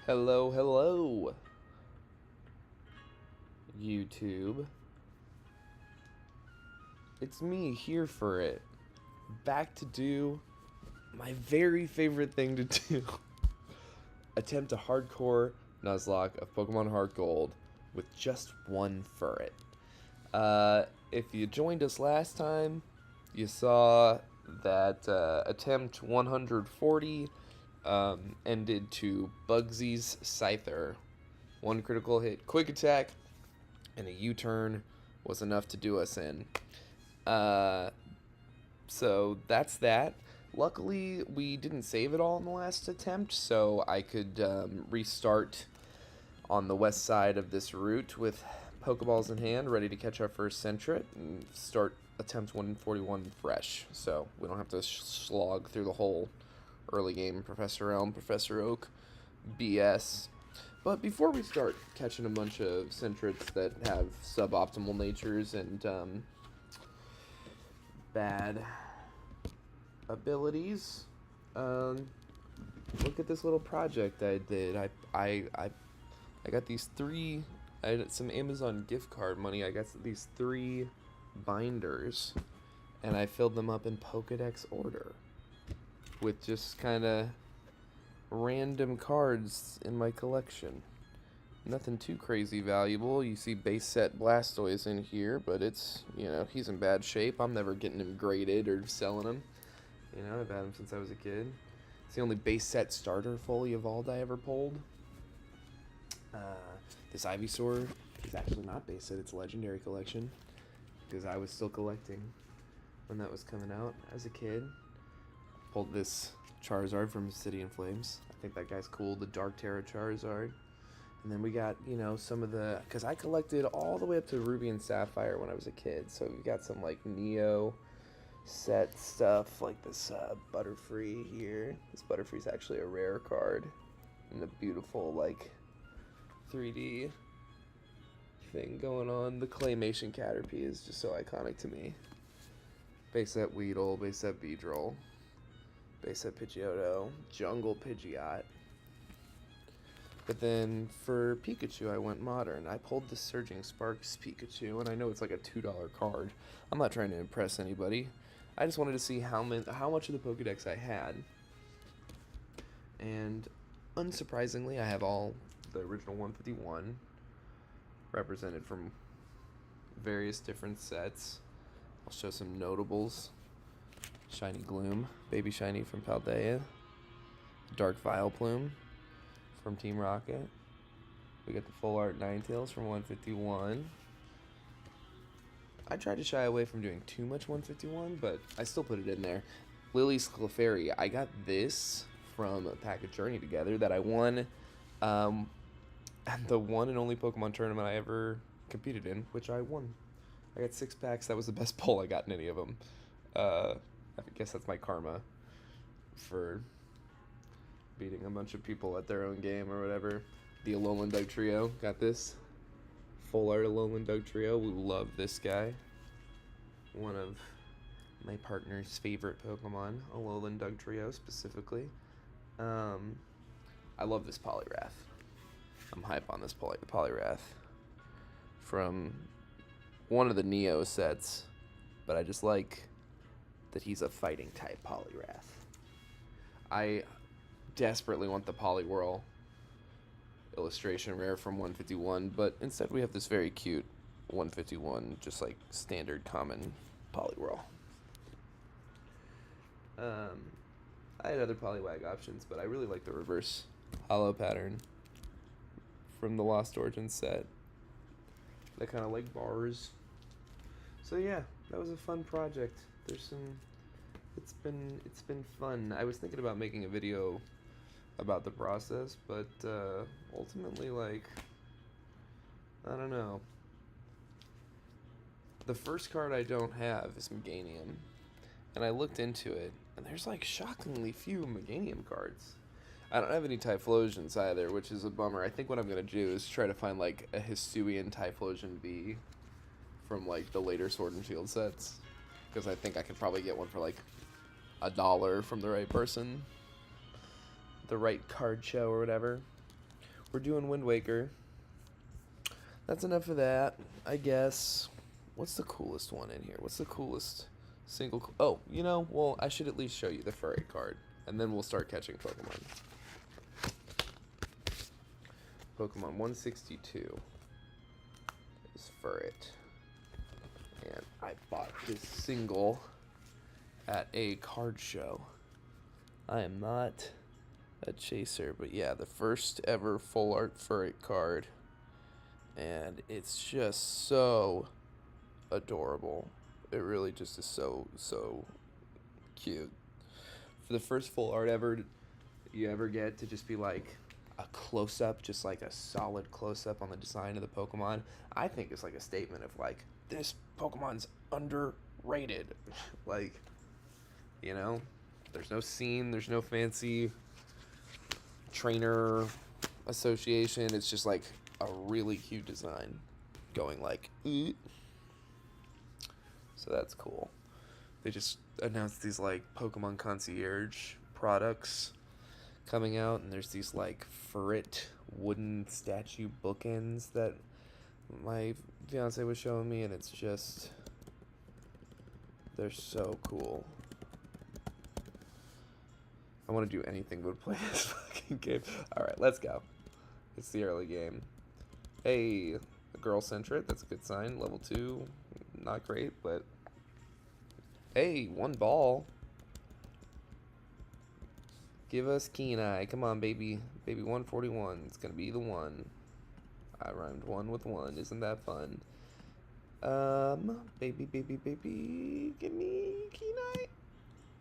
Hello, hello, YouTube. It's me here for it. Back to do my very favorite thing to do. Attempt a hardcore Nuzlocke of Pokemon HeartGold with just one Furret. If you joined us last time, you saw that attempt 140 ended to Bugsy's Scyther. One critical hit, quick attack, and a U-turn was enough to do us in. So that's that. Luckily, we didn't save it all in the last attempt, so I could restart on the west side of this route with Pokeballs in hand, ready to catch our first Sentret, and start attempt 141 fresh. So we don't have to slog through the whole early game Professor Elm, Professor Oak BS. But before we start catching a bunch of Sentrets that have suboptimal natures and bad abilities, look at this little project I did. I got these three. I had some Amazon gift card money. I got these three binders, and I filled them up in Pokedex order with just kind of random cards in my collection. Nothing too crazy valuable. You see base set Blastoise in here, but it's, he's in bad shape. I'm never getting him graded or selling him. I've had him since I was a kid. It's the only base set starter fully evolved I ever pulled. This Ivysaur is actually not base set, it's legendary collection, because I was still collecting when that was coming out as a kid. Pulled this Charizard from City in Flames. I think that guy's cool, the Dark Terra Charizard. And then we got, some of the, because I collected all the way up to Ruby and Sapphire when I was a kid, so we got some, Neo set stuff, like this Butterfree here. This Butterfree's actually a rare card, and the beautiful, 3D thing going on. The Claymation Caterpie is just so iconic to me. Base set Weedle, base set Beedrill, base set Pidgeotto, Jungle Pidgeot. But then for Pikachu, I went modern. I pulled the Surging Sparks Pikachu, and I know it's like a $2 card. I'm not trying to impress anybody. I just wanted to see how much of the Pokedex I had. And unsurprisingly, I have all the original 151 represented from various different sets. I'll show some notables. Shiny Gloom, Baby Shiny from Paldea, Dark Vileplume from Team Rocket. We got the Full Art Ninetales from 151. I tried to shy away from doing too much 151, but I still put it in there. Lily's Clefairy. I got this from a pack of Journey Together that I won at the one and only Pokemon tournament I ever competed in, which I won. I got 6 packs. That was the best pull I got in any of them. I guess that's my karma for beating a bunch of people at their own game or whatever. The Alolan Dug Trio. Got this. Full Art Alolan Dug Trio. We love this guy. One of my partner's favorite Pokemon. Alolan Dug Trio specifically. I love this Poliwrath. I'm hype on this Poliwrath from one of the Neo sets, but I just like that he's a fighting type Poliwrath. I desperately want the Poliwhirl illustration rare from 151, but instead we have this very cute 151, just like standard common Poliwhirl. I had other Poliwag options, but I really like the reverse hollow pattern from the Lost Origins set. That kind of like bars. So yeah, that was a fun project. It's been fun. I was thinking about making a video about the process, but ultimately, I don't know. The first card I don't have is Meganium, and I looked into it, and there's shockingly few Meganium cards. I don't have any Typhlosions either, which is a bummer. I think what I'm gonna do is try to find a Hisuian Typhlosion V from the later Sword and Shield sets, because I think I could probably get one for $1 from the right person, the right card show or whatever. we're doing Wind Waker. That's enough of that, I guess. What's the coolest one in here? What's the coolest single... Oh, you know, well, I should at least show you the Furret card. And then we'll start catching Pokemon. Pokemon 162 is Furret. And I bought this single at a card show. I am not a chaser, but yeah, the first ever full art Furret card. And it's just so adorable. It really just is so cute. For the first full art you ever get to just be like a close-up, just like a solid close-up on the design of the Pokemon, I think it's like a statement of like, this Pokemon's underrated. Like, you know, there's no scene, there's no fancy trainer association. It's just like a really cute design going like, so that's cool. They just announced these like Pokemon concierge products coming out, and there's these like Furret wooden statue bookends that my fiance was showing me, and it's just, they're so cool. I want to do anything but play this fucking game. Alright, let's go. It's the early game. Hey, a girl Sentret, that's a good sign. Level 2, not great, but hey, 1 ball. Give us Keen Eye. Come on, baby. Baby 141. It's gonna be the one. I rhymed 1 with 1. Isn't that fun? Baby. Give me Keen Eye.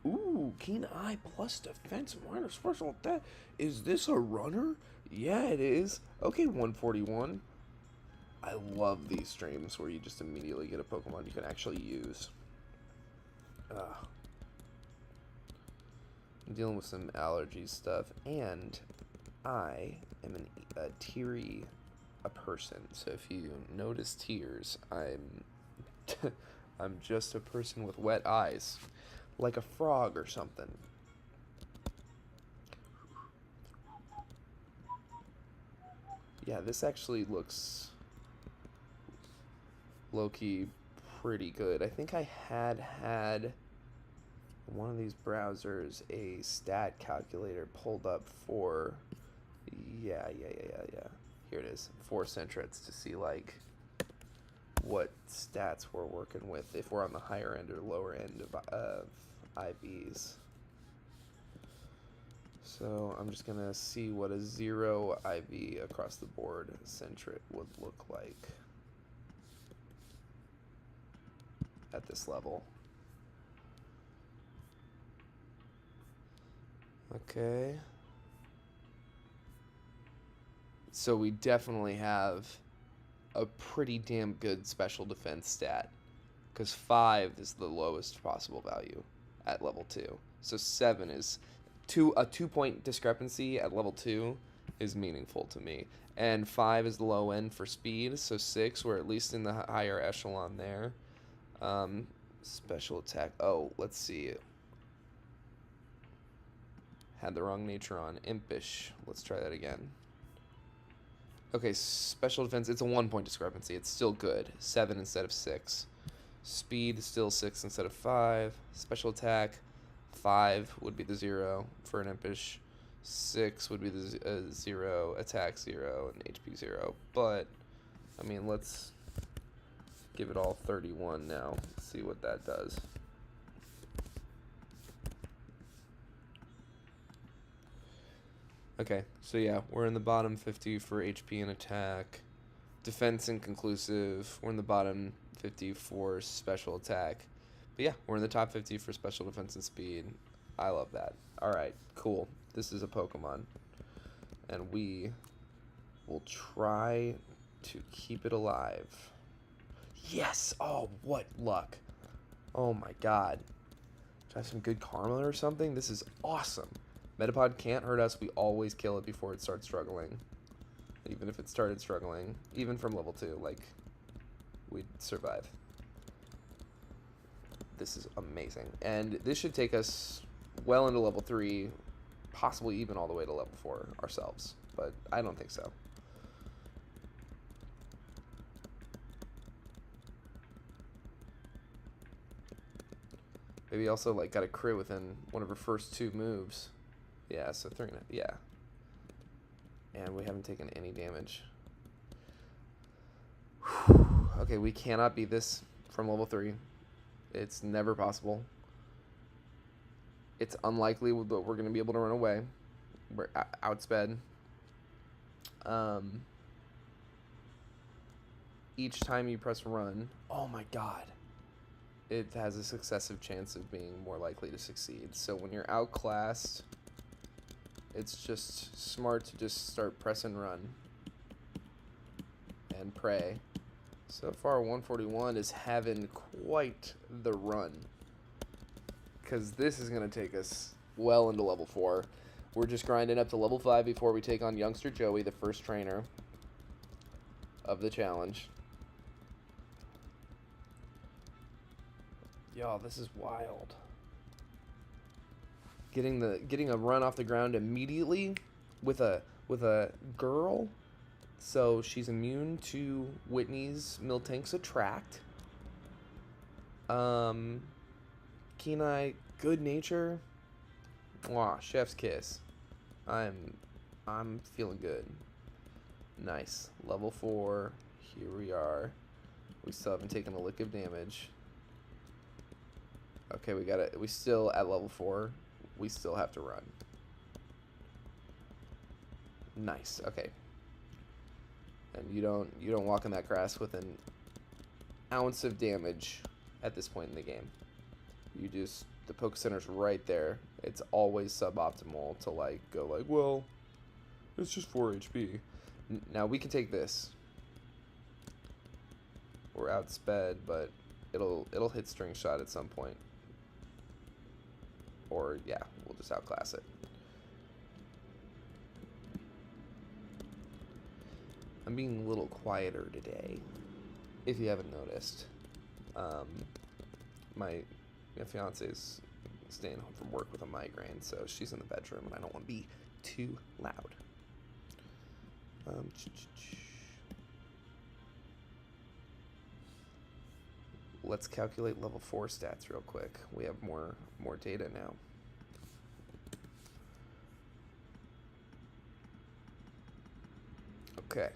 Ooh, Keen Eye plus defense minor special attack. Is this a runner? Yeah, it is. Okay, 141. I love these streams where you just immediately get a Pokemon you can actually use. I'm dealing with some allergy stuff, and I am a teary person. So if you notice tears, I'm I'm just a person with wet eyes, like a frog or something. Yeah, this actually looks low-key pretty good. I think I had one of these browsers a stat calculator pulled up for, yeah. Here it is, 4 Sentrets to see like what stats we're working with, if we're on the higher end or lower end of IVs. So I'm just gonna see what a 0 IV across the board Sentret would look like at this level. Okay. So we definitely have a pretty damn good special defense stat, because 5 is the lowest possible value at level 2. So 7 is a 2-point discrepancy at level 2 is meaningful to me. And 5 is the low end for speed, so 6, we're at least in the higher echelon there. Special attack. Oh, let's see. Had the wrong nature on. Impish. Let's try that again. Okay, special defense. It's a 1-point discrepancy. It's still good. 7 instead of 6. Speed, still 6 instead of 5. Special attack, 5 would be the 0 for an Impish. 6 would be the 0. Attack 0 and HP 0. But, I mean, let's give it all 31 now. See what that does. Okay, so yeah, we're in the bottom 50 for HP and attack. Defense inconclusive. We're in the bottom 50 for special attack. But yeah, we're in the top 50 for special defense and speed. I love that. Alright, cool. This is a Pokemon. And we will try to keep it alive. Yes! Oh, what luck. Oh my god. Do I have some good karma or something? This is awesome. Metapod can't hurt us. We always kill it before it starts struggling. Even if it started struggling. Even from level 2. Like, we'd survive. This is amazing. And this should take us well into level 3. Possibly even all the way to level 4 ourselves. But I don't think so. Maybe also like got a crit within one of her first 2 moves. Yeah, so 3 and a, yeah. And we haven't taken any damage. Okay, we cannot beat this from level 3. It's never possible. It's unlikely that we're going to be able to run away. We're outsped. Each time you press run, oh my god, it has a successive chance of being more likely to succeed. So when you're outclassed, it's just smart to just start pressing run and pray. So far, 141 is having quite the run, because this is going to take us well into level 4. We're just grinding up to level 5 before we take on youngster Joey, the first trainer of the challenge. Y'all, this is wild. Getting a run off the ground immediately with a girl, so she's immune to Whitney's Miltank's attract. Kenai, good nature. Mwah, chef's kiss. I'm feeling good. Nice. Level 4. Here we are. We still haven't taken a lick of damage. Okay, we got it. We still at level 4. We still have to run. Nice. Okay. And you don't walk in that grass with an ounce of damage at this point in the game. You just, the Poke Center's right there. It's always suboptimal to like go like, well, it's just 4 HP. Now we can take this. We're outsped, but it'll hit string shot at some point. Or yeah, we'll just outclass it. I'm being a little quieter today, if you haven't noticed. My fiance is staying home from work with a migraine, so she's in the bedroom, and I don't want to be too loud. Let's calculate level 4 stats real quick. We have more data now. Okay.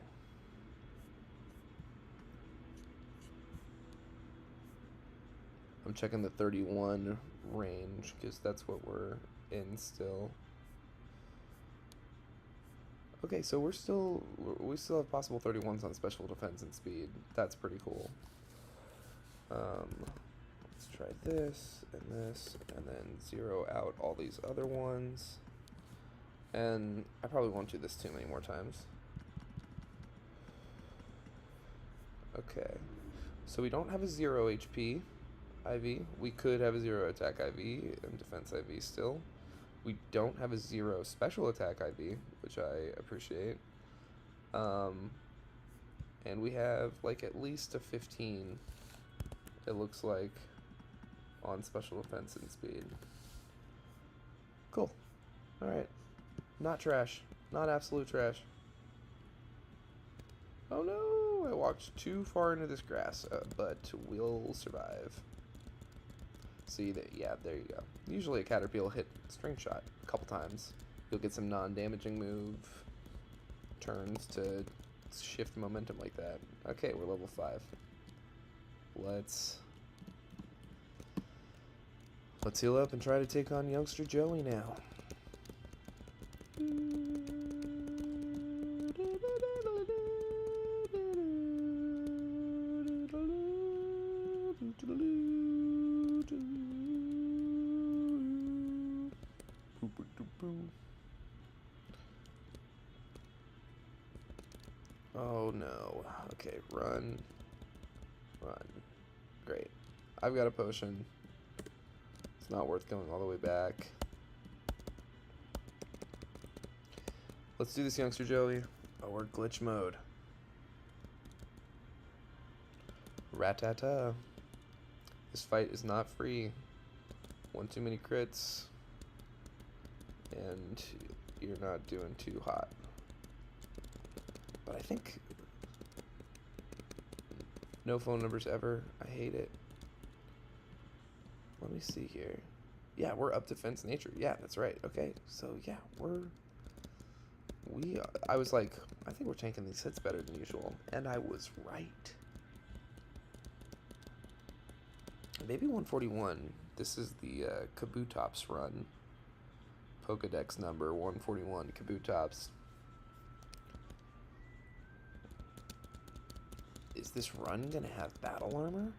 I'm checking the 31 range because that's what we're in still. Okay, so we still have possible 31s on special defense and speed. That's pretty cool. Let's try this, and then 0 out all these other ones. And I probably won't do this too many more times. Okay, so we don't have a 0 HP IV. We could have a 0 attack IV and defense IV still. We don't have a 0 special attack IV, which I appreciate. And we have like at least a 15, it looks like, on special defense and speed. Cool. Alright. Not trash. Not absolute trash. Oh no! I walked too far into this grass, but we'll survive. See that? Yeah, there you go. Usually a Caterpie will hit string shot a couple times. You'll get some non-damaging move turns to shift momentum like that. Okay, we're level 5. Let's heal up and try to take on youngster Joey now. Oh no. Okay, run. Run. Great. I've got a potion. It's not worth going all the way back. Let's do this, youngster Joey. Oh, we're glitch mode. Ratata. This fight is not free. One too many crits. And you're not doing too hot. But I think no phone numbers ever. I hate it. Let me see here. Yeah, we're up defense nature. Yeah, that's right. Okay, so yeah, I was like, I think we're tanking these hits better than usual, and I was right. Maybe 141. This is the Kabutops run. Pokedex number 141, Kabutops. Is this run gonna have battle armor?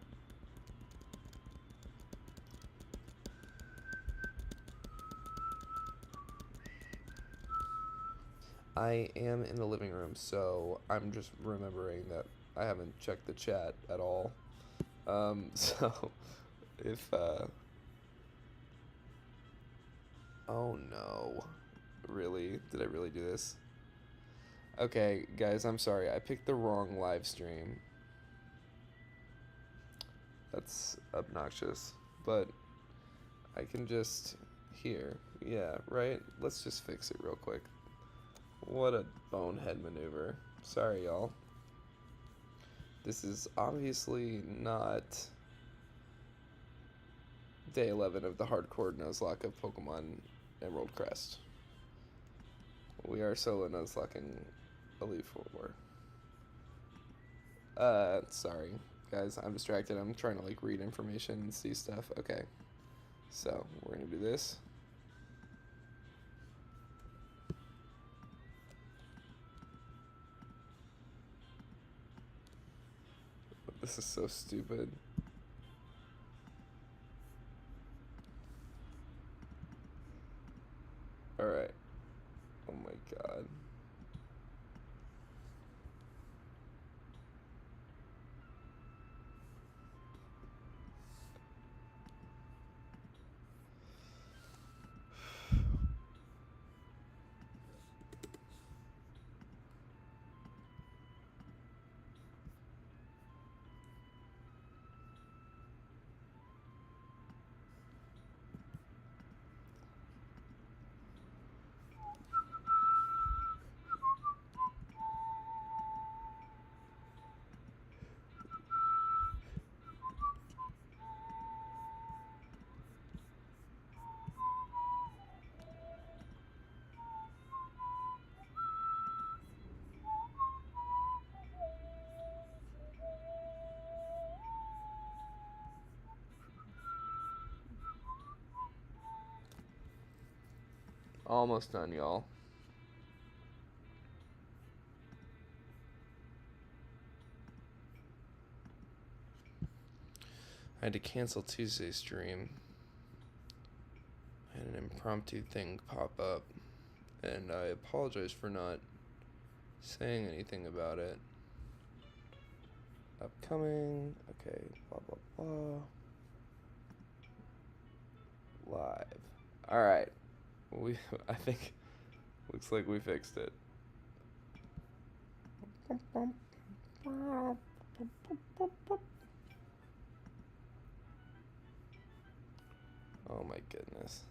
I am in the living room, so I'm just remembering that I haven't checked the chat at all. So if oh no. Really? Did I really do this? Okay, guys, I'm sorry. I picked the wrong live stream. That's obnoxious, but I can just here. Yeah, right? Let's just fix it real quick. What a bonehead maneuver. Sorry, y'all. This is obviously not day 11 of the hardcore Nuzlocke of Pokemon Emerald Crest. We are solo Nuzlocking Elite Four. Sorry, guys, I'm distracted. I'm trying to, like, read information and see stuff. Okay, so we're gonna do this. This is so stupid. Alright. Oh my god. Almost done, y'all. I had to cancel Tuesday's stream. I had an impromptu thing pop up, and I apologize for not saying anything about it. Upcoming, okay, blah, blah, blah. Live. Alright. I think, looks like we fixed it. Oh my goodness.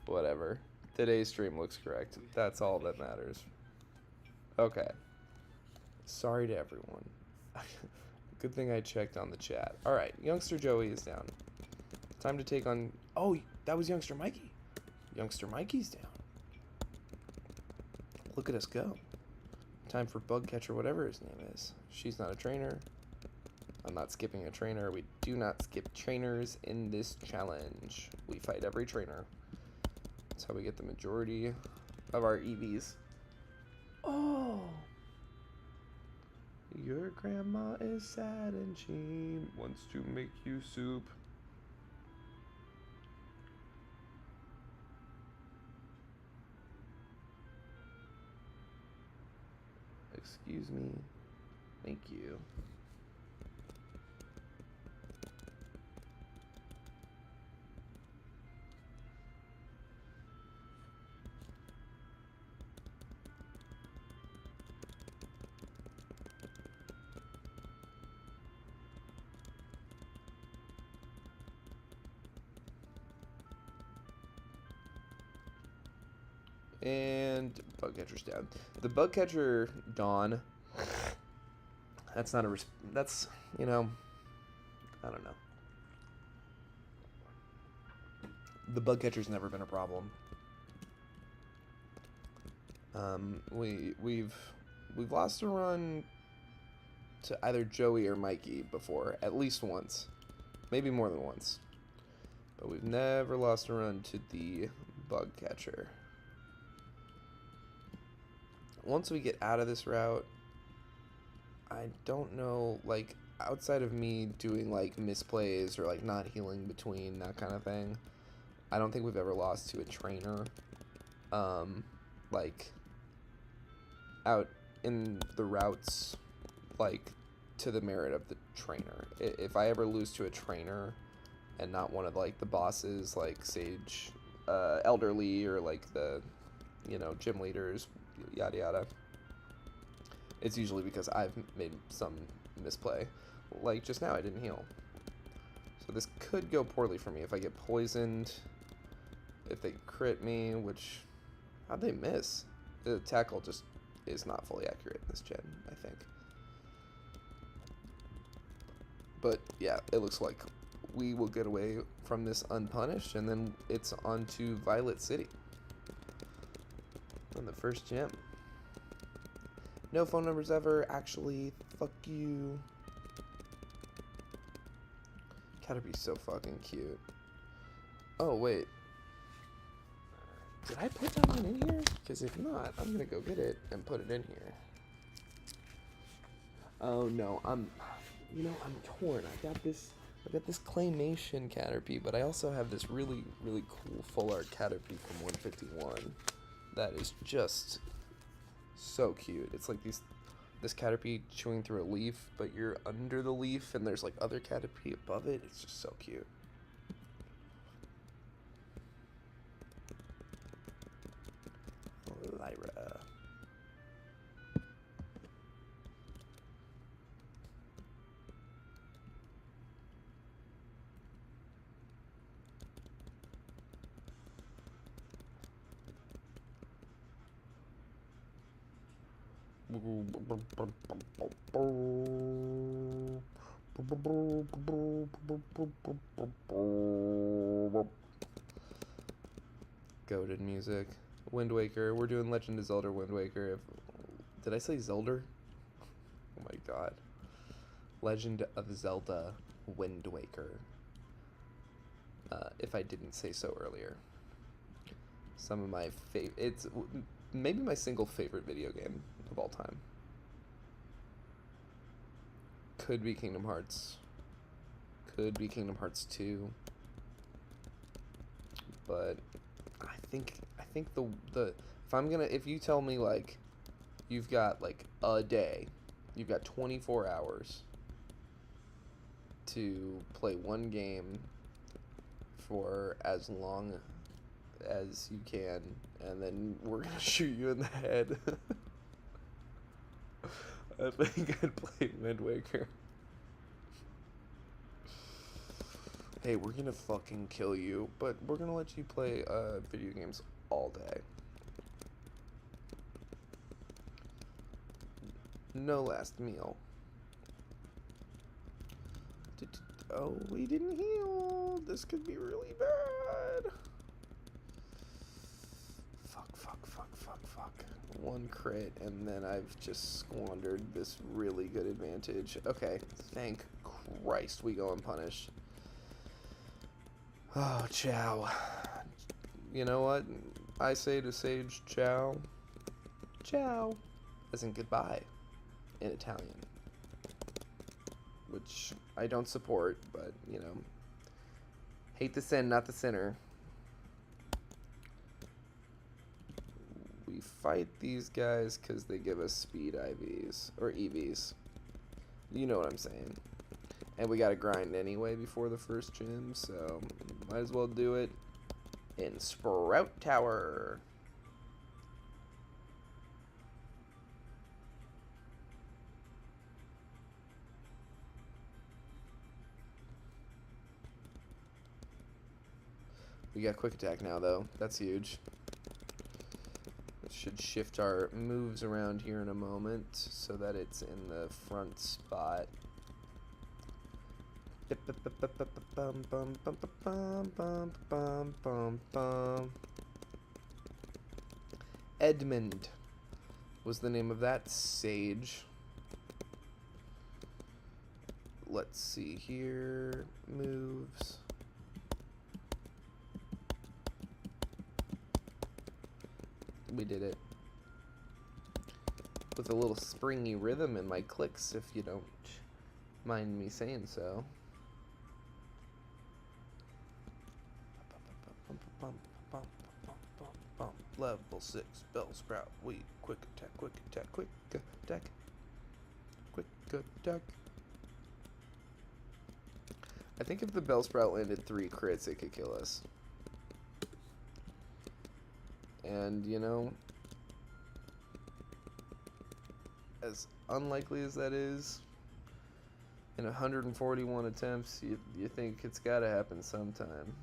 Whatever. Today's stream looks correct. That's all that matters. Okay. Sorry to everyone. Good thing I checked on the chat. Alright, Youngster Joey is down. Time to take on... Oh, that was Youngster Mikey. Youngster Mikey's down. Look at us go. Time for Bugcatcher, whatever his name is. She's not a trainer. I'm not skipping a trainer. We do not skip trainers in this challenge. We fight every trainer. That's how we get the majority of our EVs. Oh! Your grandma is sad and she wants to make you soup. Excuse me. Thank you. And Bugcatcher's down. The Bugcatcher Dawn. That's not a. That's, you know. I don't know. The bug catcher's never been a problem. We've lost a run to either Joey or Mikey before, at least once, maybe more than once, but we've never lost a run to the bug catcher. Once we get out of this route, I don't know, like, outside of me doing, like, misplays or, like, not healing between, that kind of thing, I don't think we've ever lost to a trainer, like, out in the routes, like, to the merit of the trainer. If I ever lose to a trainer and not one of, like, the bosses, like Sage, Elderly, or, like, the, you know, gym leaders, yada yada, it's usually because I've made some misplay. Like, just now I didn't heal. So this could go poorly for me if I get poisoned, if they crit me, which, how'd they miss? The tackle just is not fully accurate in this gen, I think. But yeah, it looks like we will get away from this unpunished, and then it's on to Violet City on the first gym. No phone numbers ever, actually. Fuck you. Caterpie's so fucking cute. Oh, wait. Did I put that one in here? Because if not, I'm gonna go get it and put it in here. Oh no, I'm torn. I got this claymation Caterpie, but I also have this really, really cool full art Caterpie from 151 that is just so cute. It's like this Caterpie chewing through a leaf, but you're under the leaf and there's like other Caterpie above it. It's just so cute. Lyra. Goated music. Wind Waker. We're doing Legend of Zelda Wind Waker. Did I say Zelda? Oh my god. Legend of Zelda Wind Waker. If I didn't say so earlier. Some of my favorite. It's maybe my single favorite video game of all time. Could be Kingdom Hearts. Could be Kingdom Hearts 2. But I think if you tell me like you've got like a day, you've got 24 hours to play one game for as long as you can, and then we're gonna shoot you in the head. I think I'd play Wind Waker. Hey, we're gonna fucking kill you, but we're gonna let you play video games all day. No last meal. Oh, we didn't heal. This could be really bad. Fuck. One crit, and then I've just squandered this really good advantage. Okay, thank Christ we go unpunished. Oh, ciao. You know what I say to Sage? Ciao. Ciao. As in goodbye in Italian. Which I don't support, but, you know. Hate the sin, not the sinner. We fight these guys because they give us speed IVs. Or EVs. You know what I'm saying. And we gotta grind anyway before the first gym, so might as well do it in Sprout Tower. We got quick attack now, though. That's huge. It should shift our moves around here in a moment so that it's in the front spot. Edmund was the name of that sage. Let's see here. Moves. We did it. With a little springy rhythm in my clicks, if you don't mind me saying so. Level 6 Bellsprout. We quick attack, quick attack, quick attack, quick attack. I think if the Bellsprout landed 3 crits, it could kill us. And, you know, as unlikely as that is, in 141 attempts, you think it's gotta happen sometime.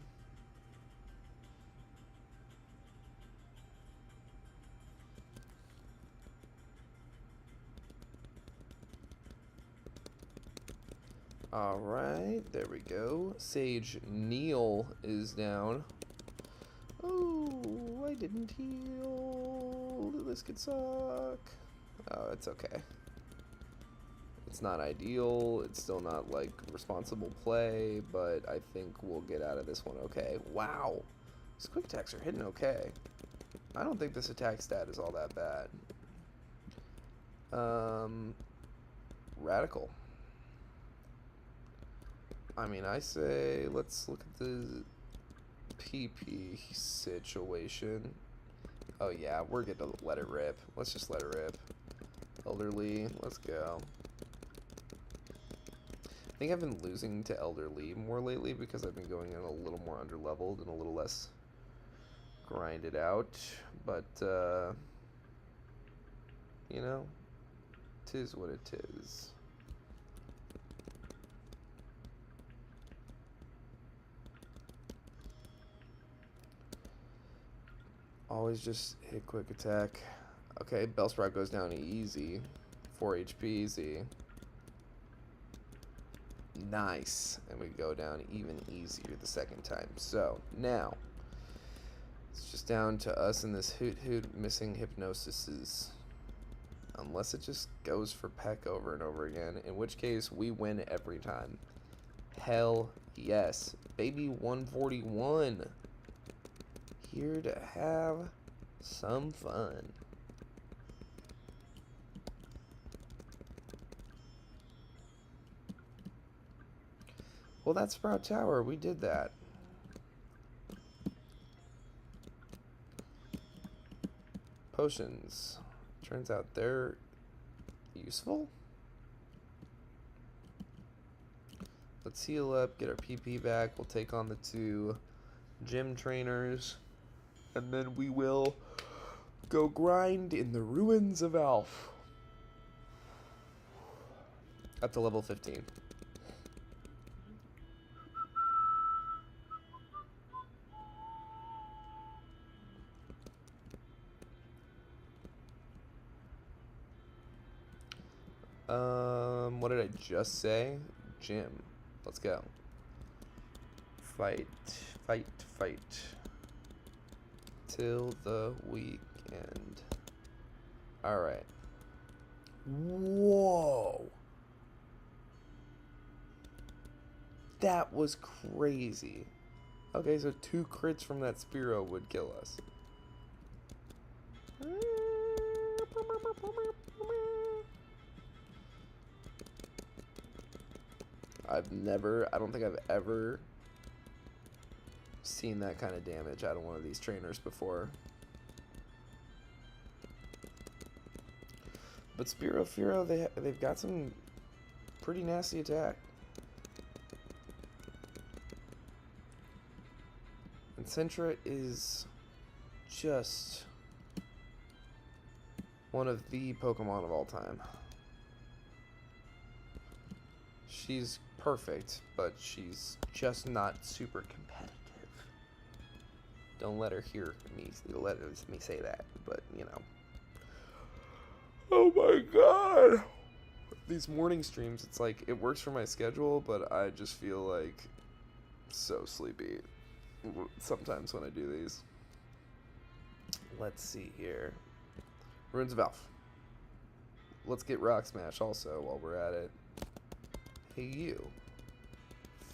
Alright, there we go. Sage Neil is down. Oh, I didn't heal. This could suck. Oh, it's okay. It's not ideal. It's still not, like, responsible play, but I think we'll get out of this one okay. Wow. These quick attacks are hitting okay. I don't think this attack stat is all that bad. Radical. I mean, I say let's look at the PP situation. Oh yeah, we're gonna let it rip. Let's just let it rip. Elderly, let's go. I think I've been losing to Elderly more lately because I've been going in a little more underleveled and a little less grinded out. But, you know, 'tis what it is. Always just hit quick attack. Okay, Bellsprout goes down easy. 4 HP easy. Nice. And we go down even easier the second time. So, now, it's just down to us and this Hoot Hoot missing Hypnosises. Unless it just goes for Peck over and over again, in which case we win every time. Hell yes. Baby 141. Here to have some fun. Well, that's Sprout Tower. We did that. Potions. Turns out they're useful. Let's heal up, get our PP back. We'll take on the 2 gym trainers. And then we will go grind in the ruins of Alph. Up to level 15. What did I just say? Gym. Let's go. Fight, fight, fight. Till the weekend. Alright. Whoa. That was crazy. Okay, so 2 crits from that Spearow would kill us. I don't think I've ever seen that kind of damage out of one of these trainers before. But Spearow, Furret, they've got some pretty nasty attack. And Sentret is just one of the Pokemon of all time. She's perfect, but she's just not super competitive. Don't let her hear me. Let me say that, but you know. Oh my god! these morning streams, it's like it works for my schedule, but I just feel like so sleepy sometimes when I do these. Let's see here. Runes of Elf. Let's get Rock Smash also while we're at it. Hey you.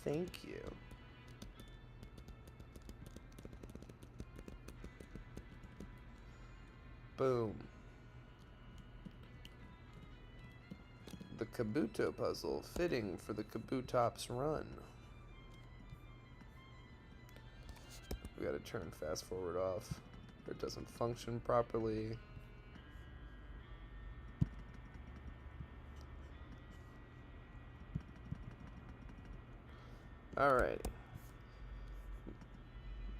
Thank you. Boom. The Kabuto puzzle, fitting for the Kabutops run. We gotta turn fast forward off, or it doesn't function properly. Alright.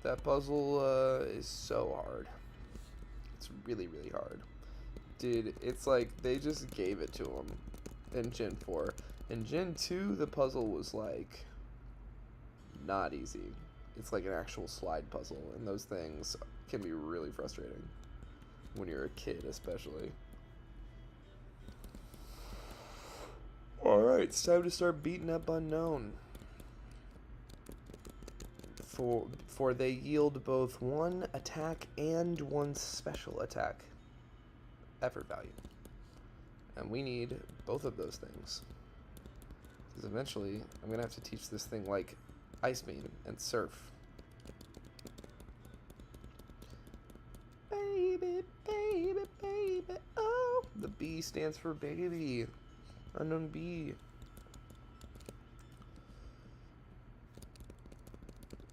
That puzzle is so hard. It's really, really hard. Dude, it's like they just gave it to him in Gen 4. In Gen 2, the puzzle was like not easy. It's like an actual slide puzzle, and those things can be really frustrating when you're a kid, especially. Alright, it's time to start beating up Unknown. For they yield both 1 attack and 1 special attack effort value. And we need both of those things. Because eventually, I'm going to have to teach this thing like Ice Beam and Surf. Baby, baby, baby, oh! The B stands for baby. Unknown B.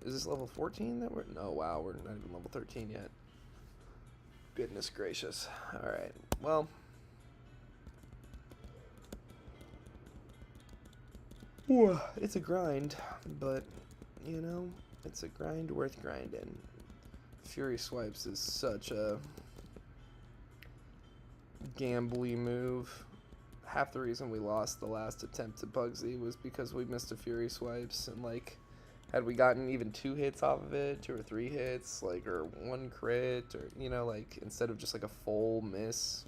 Is this level 14 that we're... No, wow, we're not even level 13 yet. Goodness gracious. Alright, well... It's a grind, but, you know, it's a grind worth grinding. Fury Swipes is such a gambly move. Half the reason we lost the last attempt at Bugsy was because we missed a Fury Swipes, and, like... Had we gotten even 2 hits off of it, 2 or 3 hits, like, or 1 crit, or, you know, like, instead of just, like, a full miss,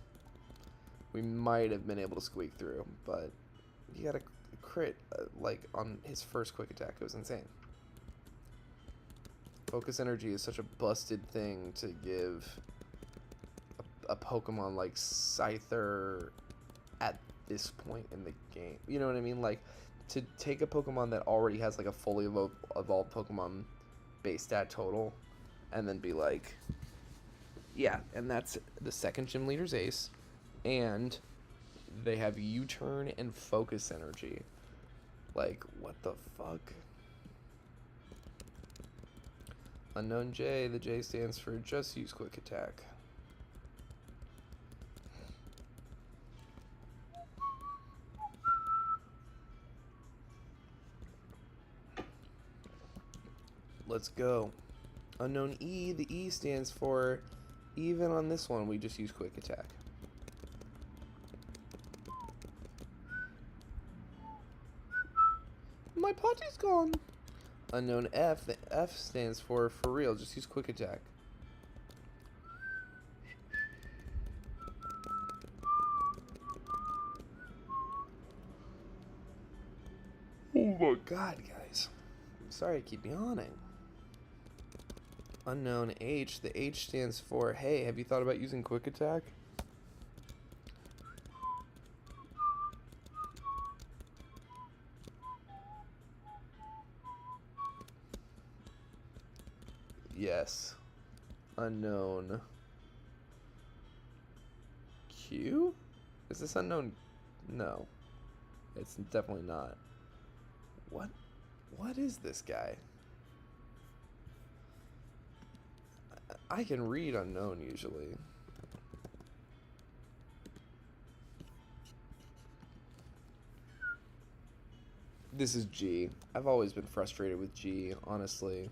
we might have been able to squeak through, but you got a crit, like, on his first quick attack. It was insane. Focus Energy is such a busted thing to give a Pokemon like Scyther at this point in the game. You know what I mean? Like, to take a Pokemon that already has like a fully evolved Pokemon base stat total and then be like, yeah, and that's the second gym leader's ace, and they have U-turn and focus energy. Like, what the fuck? Unknown J, the J stands for just use quick attack. Let's go. Unknown E, the E stands for, even on this one, we just use quick attack. My potty's gone. Unknown F, the F stands for real, just use quick attack. Oh my god, guys. I'm sorry I keep yawning. Unknown H, the H stands for, hey, have you thought about using quick attack? Yes. Unknown Q? Is this unknown? No. It's definitely not. What is this guy? I can read unknown usually. This is G. I've always been frustrated with G, honestly.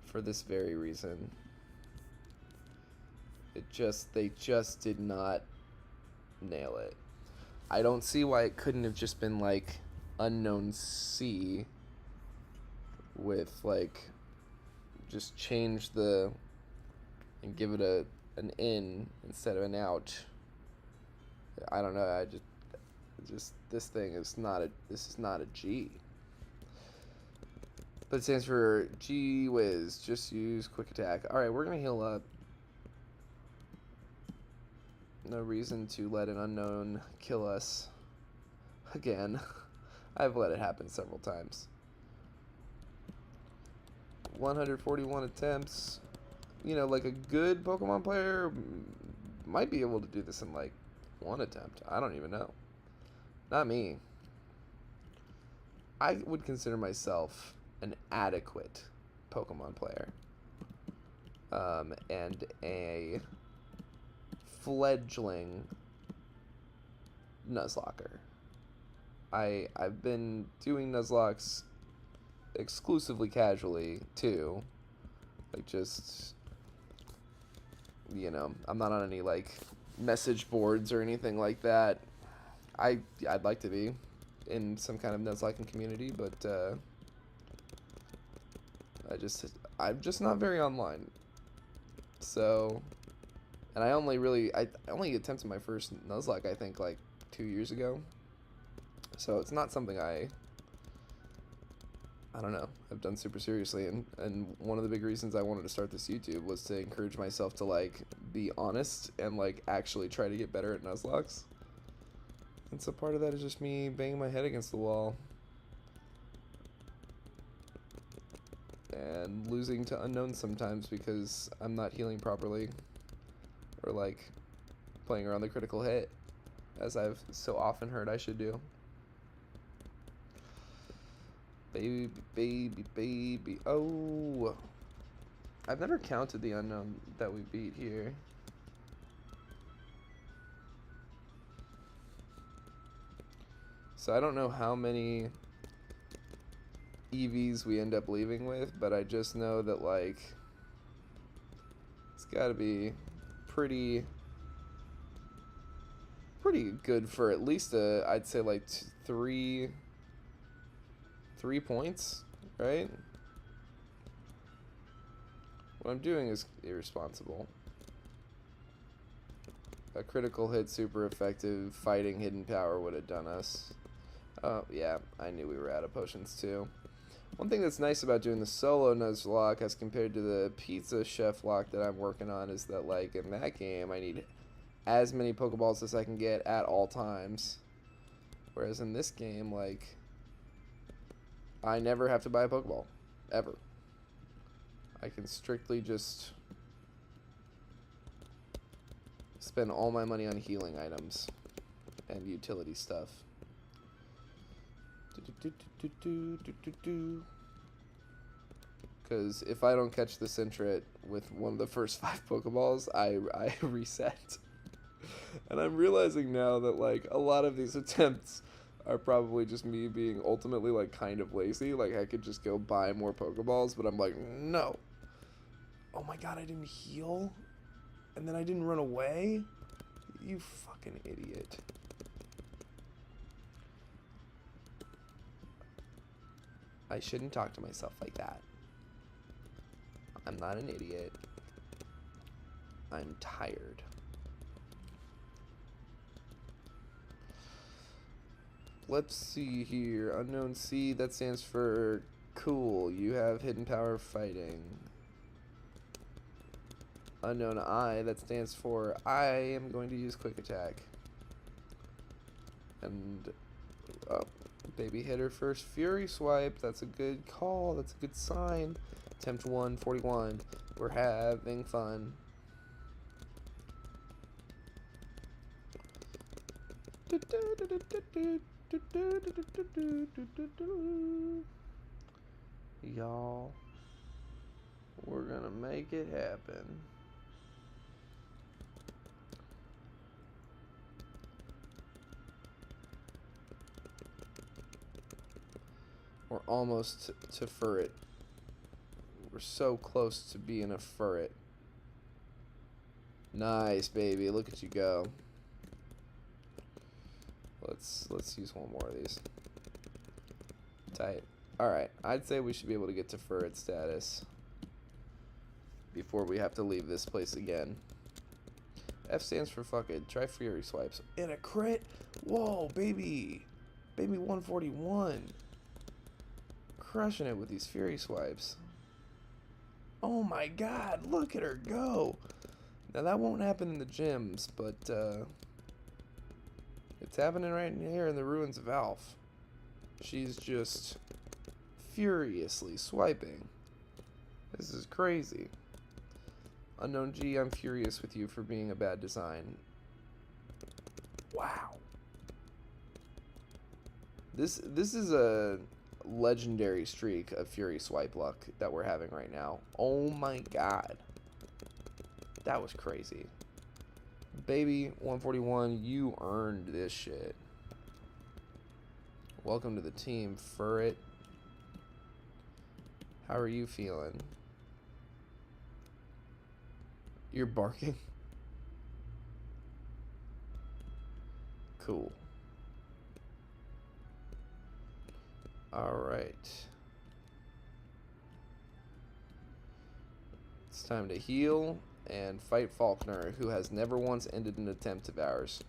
For this very reason. They just did not nail it. I don't see why it couldn't have just been like unknown C with like just change the and give it an in instead of an out. I don't know. Just this thing is not a. This is not a G. But it stands for G Whiz. Just use quick attack. All right, we're gonna heal up. No reason to let an unknown kill us again. I've let it happen several times. 141 attempts. You know, like a good Pokemon player might be able to do this in like one attempt. I don't even know. Not me. I would consider myself an adequate Pokemon player. And a fledgling Nuzlocker. I've been doing Nuzlocks exclusively casually too. Like just, you know, I'm not on any like message boards or anything like that. I'd like to be in some kind of Nuzlocking community, but I'm just not very online. So, and I only attempted my first Nuzlocke I think like 2 years ago. So it's not something I don't know, I've done super seriously, and one of the big reasons I wanted to start this YouTube was to encourage myself to like be honest and like actually try to get better at Nuzlocks. And so part of that is just me banging my head against the wall and losing to unknowns sometimes because I'm not healing properly or like playing around the critical hit as I've so often heard I should do. Baby, baby, baby. Oh, I've never counted the unknown that we beat here. So I don't know how many EVs we end up leaving with, but I just know that like it's got to be pretty good for at least I'd say like 3 points, right? What I'm doing is irresponsible. A critical hit, super effective, fighting hidden power would have done us. Oh, yeah, I knew we were out of potions too. One thing that's nice about doing the solo Nuzlocke as compared to the Pizza Chef lock that I'm working on is that, like, in that game, I need as many Pokeballs as I can get at all times. Whereas in this game, like, I never have to buy a Pokeball. Ever. I can strictly just spend all my money on healing items and utility stuff. Because if I don't catch the Sentret with one of the first 5 Pokeballs, I reset. And I'm realizing now that like a lot of these attempts are probably just me being ultimately like kind of lazy. Like I could just go buy more Pokeballs, but I'm like, no. Oh my god, I didn't heal? And then I didn't run away? You fucking idiot. I shouldn't talk to myself like that. I'm not an idiot. I'm tired. Let's see here. Unknown C, that stands for cool. You have hidden power fighting. Unknown I, that stands for I am going to use quick attack. And baby hitter first Fury Swipe. That's a good call. That's a good sign. Attempt 141. We're having fun. Y'all, we're gonna make it happen. We're almost to Furret. We're so close to being a Furret. Nice, baby. Look at you go. Let's use one more of these. Tight. Alright, I'd say we should be able to get to Furret status before we have to leave this place again. F stands for fuck it. Try Fury Swipes. And a crit? Whoa, baby. Baby 141. Crushing it with these Fury Swipes. Oh my god, look at her go. Now that won't happen in the gyms, but it's happening right here in the ruins of Alph. She's just furiously swiping. This is crazy. Unknown G, I'm furious with you for being a bad design. Wow. This is a legendary streak of Fury Swipe luck that we're having right now. Oh my god. That was crazy. Baby 141, you earned this shit. Welcome to the team, Furret. How are you feeling? You're barking? Cool. Alright. It's time to heal and fight Faulkner, who has never once ended an attempt of ours.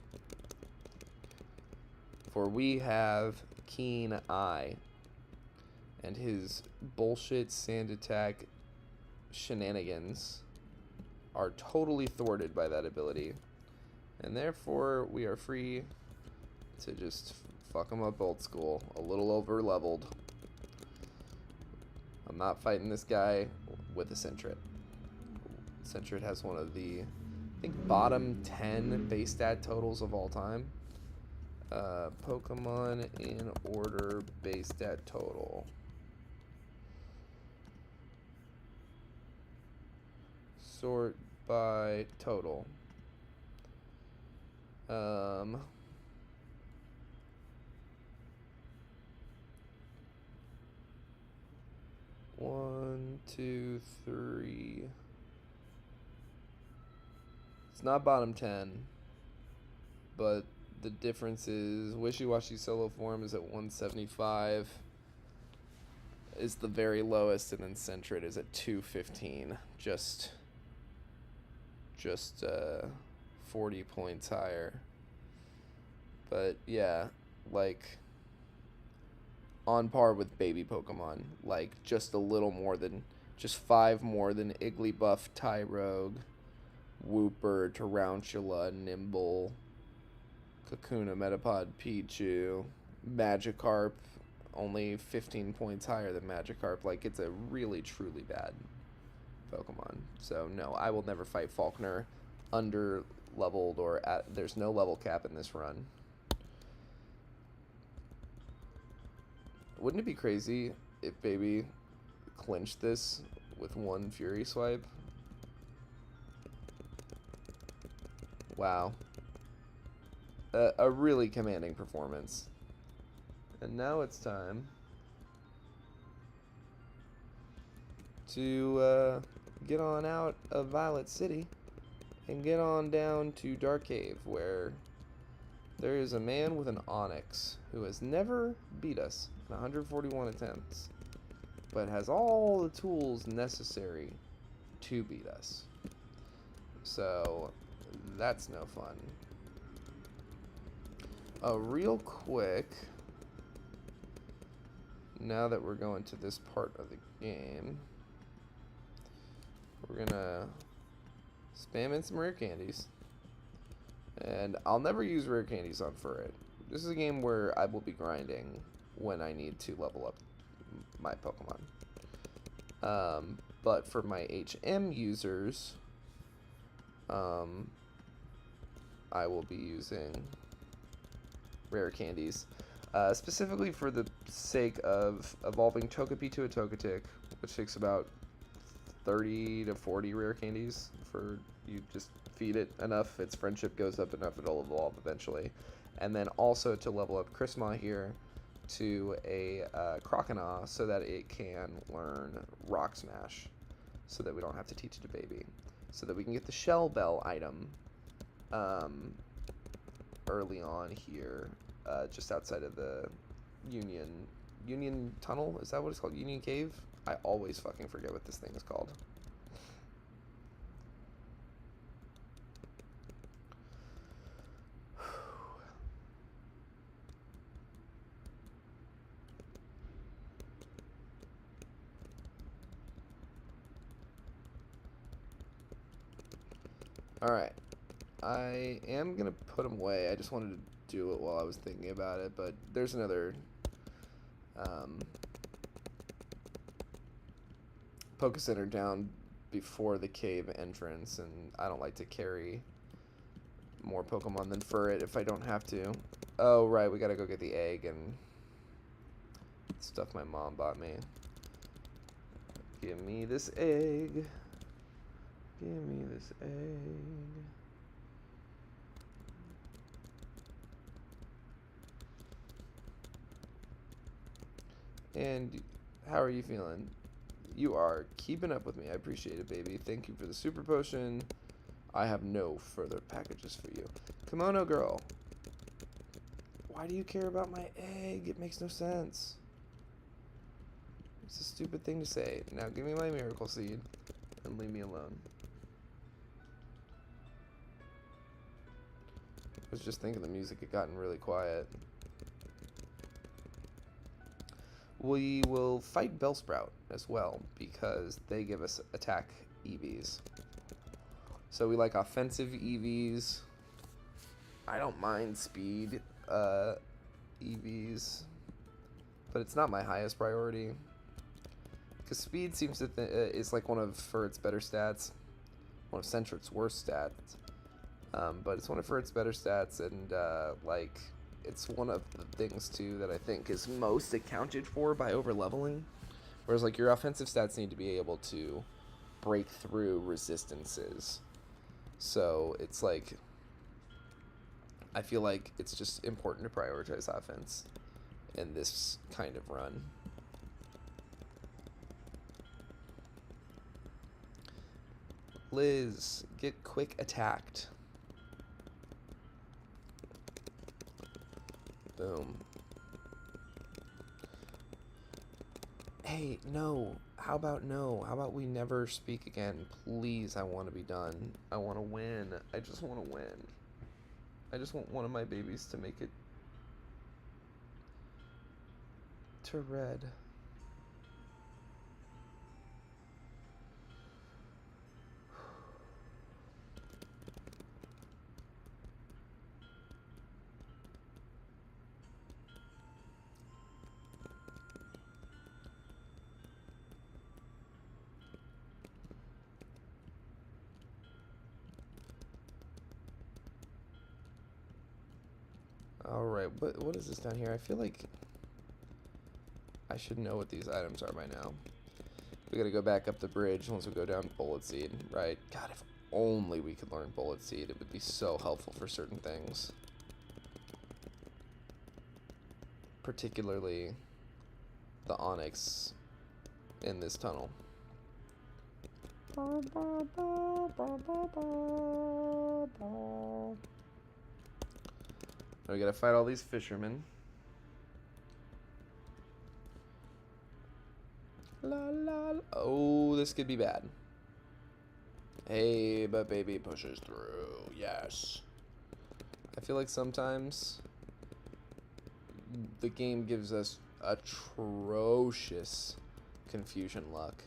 For we have Keen Eye, and his bullshit sand attack shenanigans are totally thwarted by that ability. And therefore, we are free to just fuck him up old school. A little over leveled. I'm not fighting this guy with a Sentret. Sentret has one of the, I think, bottom 10 base stat totals of all time. Pokemon in order base stat total. Sort by total. 1, 2, 3. It's not bottom 10, but the difference is Wishy-Washy solo form is at 175. Is the very lowest, and then Sentret is at 215. Just 40 points higher. But yeah, like on par with baby Pokemon. Like just a little more than, just 5 more than Igglybuff, Tyrogue, Wooper, Tarantula, Nimble, Kakuna, Metapod, Pichu, Magikarp, only 15 points higher than Magikarp. Like, it's a really, truly bad Pokemon. So, no, I will never fight Faulkner under-leveled or at... There's no level cap in this run. Wouldn't it be crazy if Baby clinched this with one Fury Swipe? Wow. A really commanding performance. And now it's time to get on out of Violet City and get on down to Dark Cave, where there is a man with an Onyx who has never beat us in 141 attempts, but has all the tools necessary to beat us. So that's no fun. Real quick, now that we're going to this part of the game, we're gonna spam in some rare candies. And I'll never use rare candies on Furret. This is a game where I will be grinding when I need to level up my Pokemon. But for my HM users, I will be using rare candies. Specifically for the sake of evolving Togepi to a Togetic, which takes about 30 to 40 rare candies. For you just feed it enough, its friendship goes up enough, it'll evolve eventually. And then also to level up Chrisma here to a Croconaw so that it can learn Rock Smash, so that we don't have to teach it a baby, so that we can get the Shell Bell item early on here, just outside of the Union Tunnel. Is that what it's called? Union Cave? I always fucking forget what this thing is called. Alright. I am going to put him away. I just wanted to do it while I was thinking about it, but there's another Poke Center down before the cave entrance, and I don't like to carry more Pokemon than Furret if I don't have to. Oh, right, we gotta go get the egg and stuff my mom bought me. Give me this egg. Give me this egg. And how are you feeling? You are keeping up with me. I appreciate it, baby. Thank you for the super potion. I have no further packages for you. Kimono girl. Why do you care about my egg? It makes no sense. It's a stupid thing to say. Now give me my miracle seed and leave me alone. I was just thinking the music had gotten really quiet. We will fight Bellsprout as well because they give us attack EVs. So we like offensive EVs. I don't mind speed EVs, but it's not my highest priority because speed seems to is like one of Furret's better stats, one of Sentret's worst stats, but it's one of Furret's better stats, and like it's one of the things too that I think is most accounted for by overleveling. Whereas like your offensive stats need to be able to break through resistances. So it's like, I feel like it's just important to prioritize offense in this kind of run. Liz, get quick attacked. Boom. Hey, no. How about no? How about we never speak again? Please, I want to be done. I want to win. I just want to win. I just want one of my babies to make it to red. Alright, what is this down here? I feel like I should know what these items are by now. We gotta go back up the bridge once we go down Bullet Seed, right? God, if only we could learn Bullet Seed, it would be so helpful for certain things. Particularly the Onyx in this tunnel. We gotta fight all these fishermen. La la la. Oh, this could be bad. Hey, but baby pushes through. Yes. I feel like sometimes the game gives us atrocious confusion luck.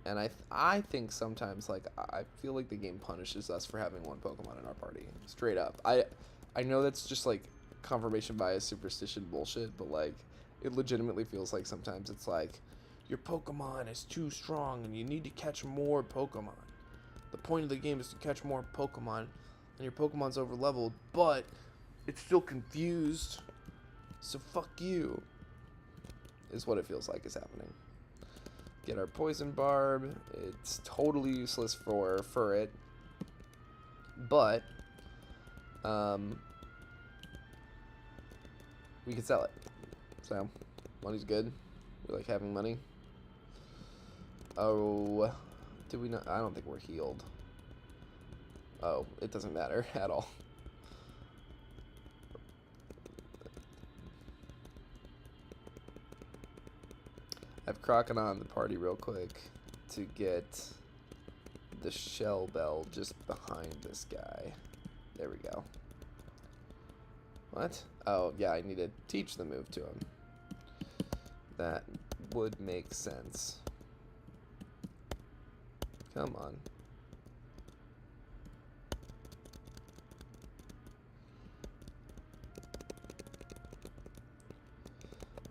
And I think sometimes, like, I feel like the game punishes us for having one Pokemon in our party. Straight up. I know that's just, like, confirmation bias, superstition bullshit, but, like, it legitimately feels like sometimes it's like, your Pokemon is too strong and you need to catch more Pokemon. The point of the game is to catch more Pokemon, and your Pokemon's overleveled, but it's still confused. So fuck you, is what it feels like is happening. Get our Poison Barb. It's totally useless for Furret, but we can sell it. So money's good. We like having money. Oh, did we not? I don't think we're healed. Oh, it doesn't matter at all. I have Crocodile on the party real quick to get the Shell Bell just behind this guy. There we go. What? Oh, yeah, I need to teach the move to him. That would make sense. Come on.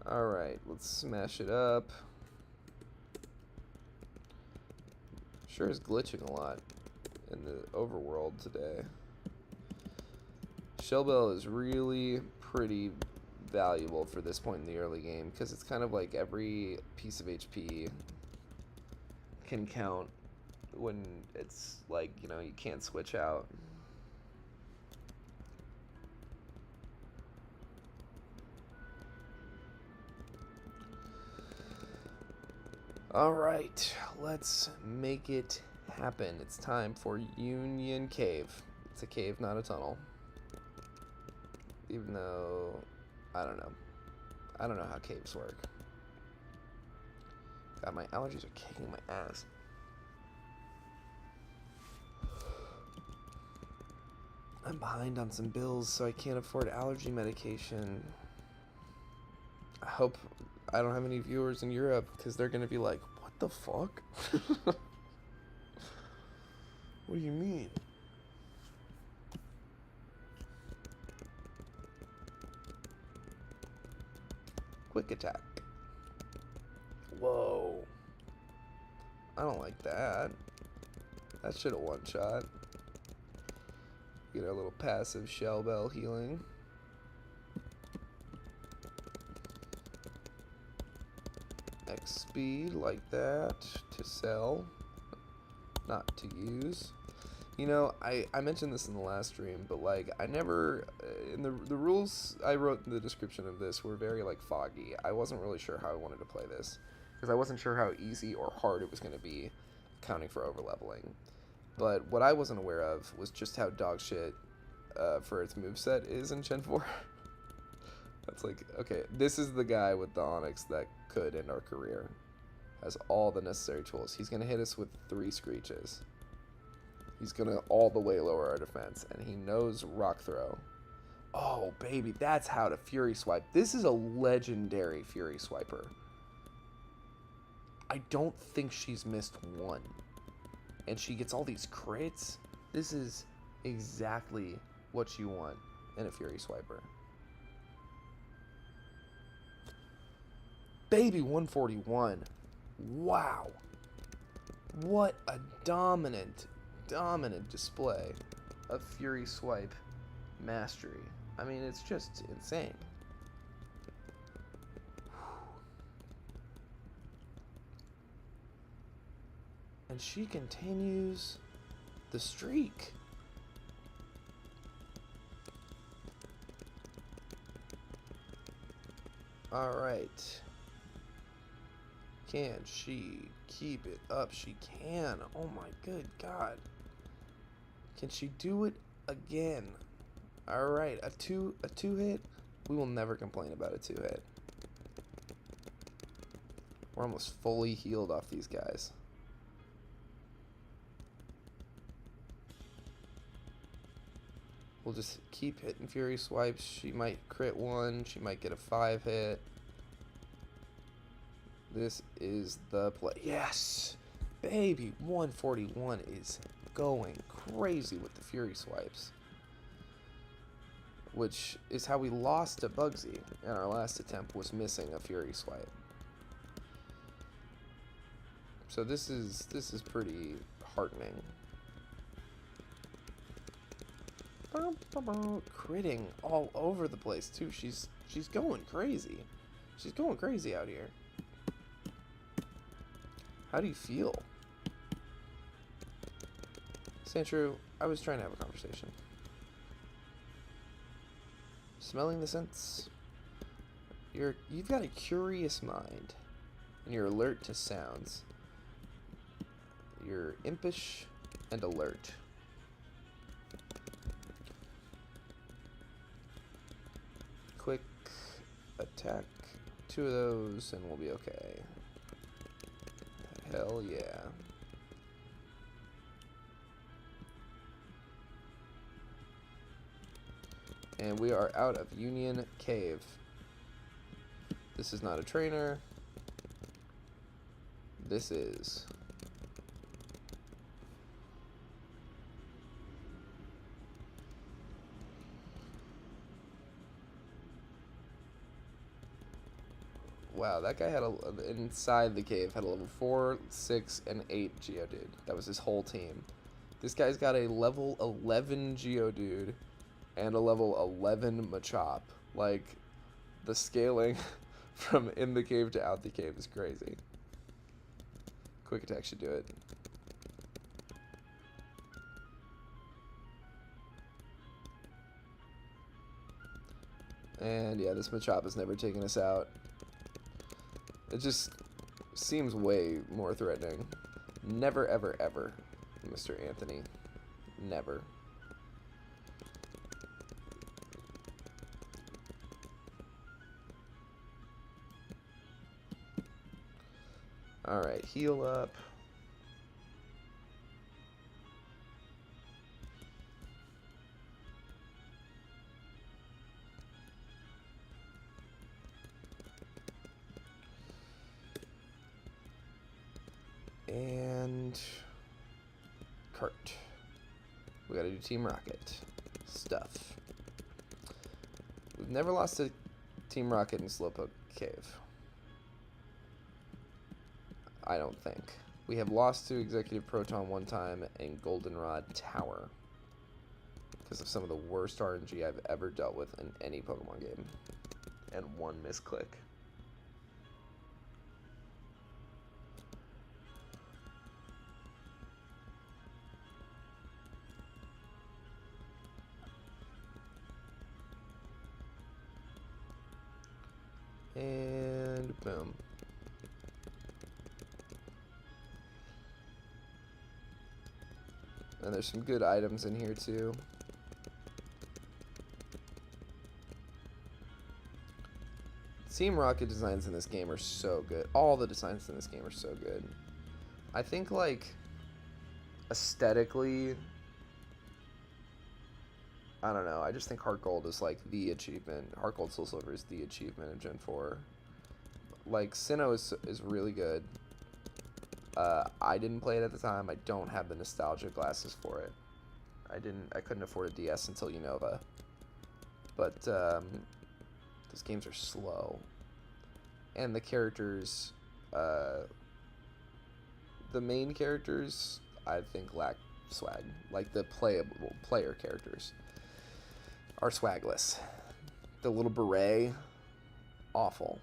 Alright, let's smash it up. Sure is glitching a lot in the overworld today. Shell Bell is really pretty valuable for this point in the early game because it's kind of like every piece of HP can count when it's like, you know, you can't switch out. Alright, let's make it happen. It's time for Union Cave. It's a cave, not a tunnel. Even though, I don't know. I don't know how caves work. God, my allergies are kicking my ass. I'm behind on some bills, so I can't afford allergy medication. I hope I don't have any viewers in Europe, because they're going to be like, what the fuck? What do you mean? Quick attack. Whoa. I don't like that. That should have one shot. Get our little passive Shell Bell healing. X speed like that to sell, not to use. You know, I mentioned this in the last stream, but like I never in the rules I wrote in the description of this were very like foggy. I wasn't really sure how I wanted to play this because I wasn't sure how easy or hard it was going to be accounting for overleveling. But what I wasn't aware of was just how dog shit for its moveset is in Gen 4. That's like, okay, this is the guy with the Onyx that could end our career. Has all the necessary tools. He's going to hit us with 3 Screeches. He's going to all the way lower our defense. And he knows Rock Throw. Oh, baby, that's how to Fury Swipe. This is a legendary Fury Swiper. I don't think she's missed one. And she gets all these crits. This is exactly what you want in a Fury Swiper. Baby 141. Wow. What a dominant display of Fury Swipe mastery. I mean, it's just insane. And she continues the streak. All right. Can she keep it up? She can. Oh my good God. Can she do it again? All right, a two hit. We will never complain about a 2-hit. We're almost fully healed off these guys. We'll just keep hitting Fury Swipes. She might crit one. She might get a 5-hit. This is the play. Yes! Baby 141 is going crazy with the Fury Swipes. Which is how we lost to Bugsy in our last attempt, was missing a Fury Swipe. So this is pretty heartening. Critting all over the place too. She's going crazy. She's going crazy out here. How do you feel? Sentret, I was trying to have a conversation. Smelling the scents. You've got a curious mind, and you're alert to sounds. You're impish and alert. Quick attack, 2 of those, and we'll be okay. Hell yeah. And we are out of Union Cave. This is not a trainer. This is. Wow, that guy had inside the cave had a level 4, 6, and 8 Geodude. That was his whole team. This guy's got a level 11 Geodude and a level 11 Machop. Like, the scaling from in the cave to out the cave is crazy. Quick attack should do it. And yeah, this Machop has never taken us out. It just seems way more threatening. Never, ever, ever, Mr. Anthony. Never. Alright, heal up. And cart. We gotta do Team Rocket stuff. We've never lost to Team Rocket in Slowpoke Cave. I don't think. We have lost to Executive Proton one time in Goldenrod Tower because of some of the worst RNG I've ever dealt with in any Pokemon game. And one misclick. And boom. And there's some good items in here too. Team Rocket designs in this game are so good. All the designs in this game are so good. I think, like, aesthetically, I don't know. I just think HeartGold is like the achievement. HeartGold Soul Silver is the achievement of Gen 4. Like, Sinnoh is really good. I didn't play it at the time. I don't have the nostalgia glasses for it. I couldn't afford a DS until Unova. But those games are slow. And the characters, the main characters, I think lack swag. Like the player characters are swagless. The little beret, awful.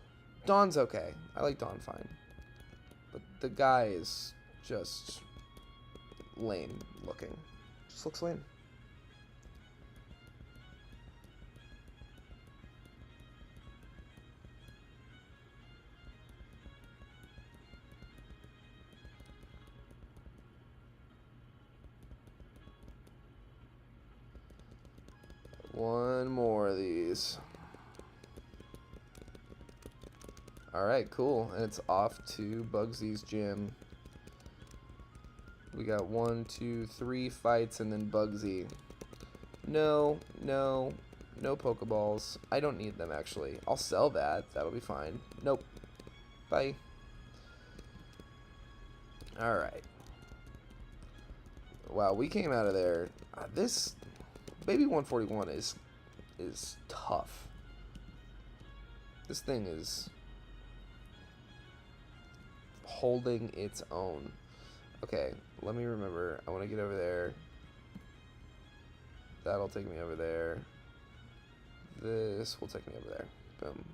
Dawn's okay. I like Dawn fine. But the guy is just lame looking. Just looks lame. One more of these. Alright, cool. And it's off to Bugsy's gym. We got 1, 2, 3 fights and then Bugsy. No Pokeballs. I don't need them, actually. I'll sell that. That'll be fine. Nope. Bye. Alright. Wow, we came out of there. This Baby 141 is tough. This thing is holding its own. Okay, let me remember. I want to get over there. That'll take me over there. This will take me over there. Boom.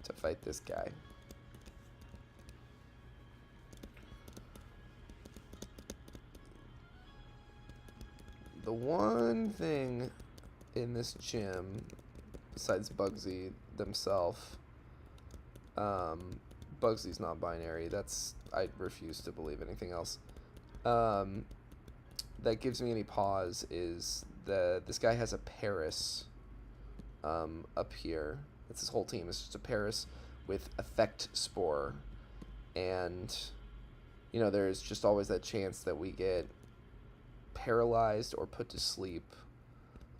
To fight this guy. The one thing in this gym, besides Bugsy themselves, Bugsy's not binary. I refuse to believe anything else. That gives me any pause is this guy has a Paris up here. That's his whole team. It's just a Paris with Effect Spore. And, you know, there's just always that chance that we get paralyzed or put to sleep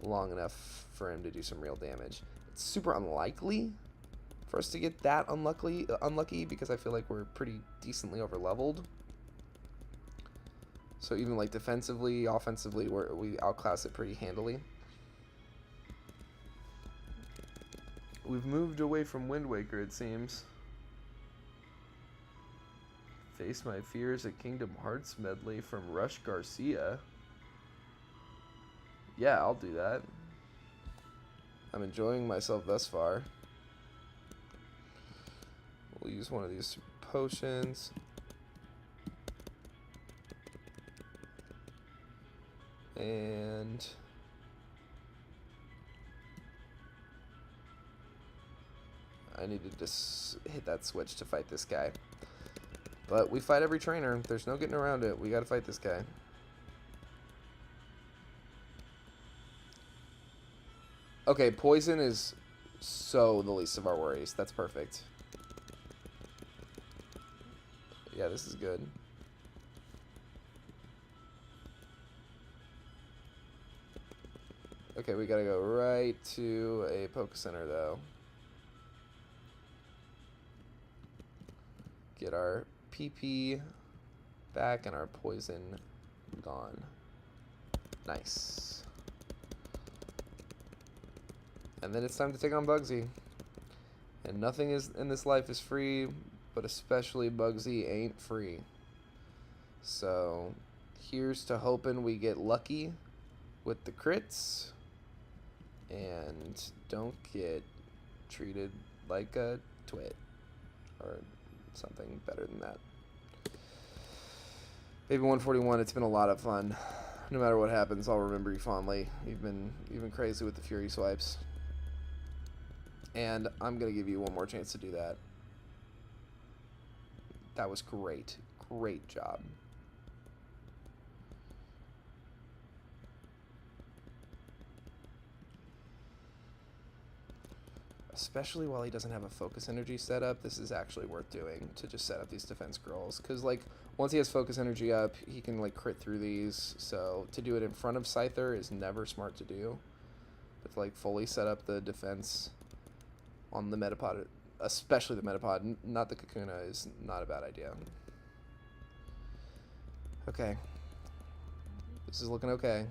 long enough for him to do some real damage. It's super unlikely for us to get that unlucky because I feel like we're pretty decently overleveled. So even like defensively, offensively, we outclass it pretty handily. We've moved away from Wind Waker, it seems. Face my fears at Kingdom Hearts medley from Rush Garcia. Yeah, I'll do that. I'm enjoying myself thus far. We'll use one of these potions. And I need to just hit that switch to fight this guy. But we fight every trainer. There's no getting around it. We gotta fight this guy. Okay, poison is so the least of our worries. That's perfect. Yeah, this is good. Okay, we gotta go right to a Poke Center, though. Get our PP back and our poison gone. Nice. And then it's time to take on Bugsy. And nothing is in this life is free, but especially Bugsy ain't free. So here's to hoping we get lucky with the crits and don't get treated like a twit or something better than that. Baby 141, it's been a lot of fun. No matter what happens, I'll remember you fondly. You've been crazy with the Fury swipes. And I'm gonna give you one more chance to do that. That was great. Great job. Especially while he doesn't have a focus energy set up, this is actually worth doing to just set up these defense scrolls. Because, like, once he has focus energy up, he can, like, crit through these. So to do it in front of Scyther is never smart to do. But to, like, fully set up the defense on the Metapod, especially the Metapod, not the Kakuna, is not a bad idea. Okay. This is looking okay.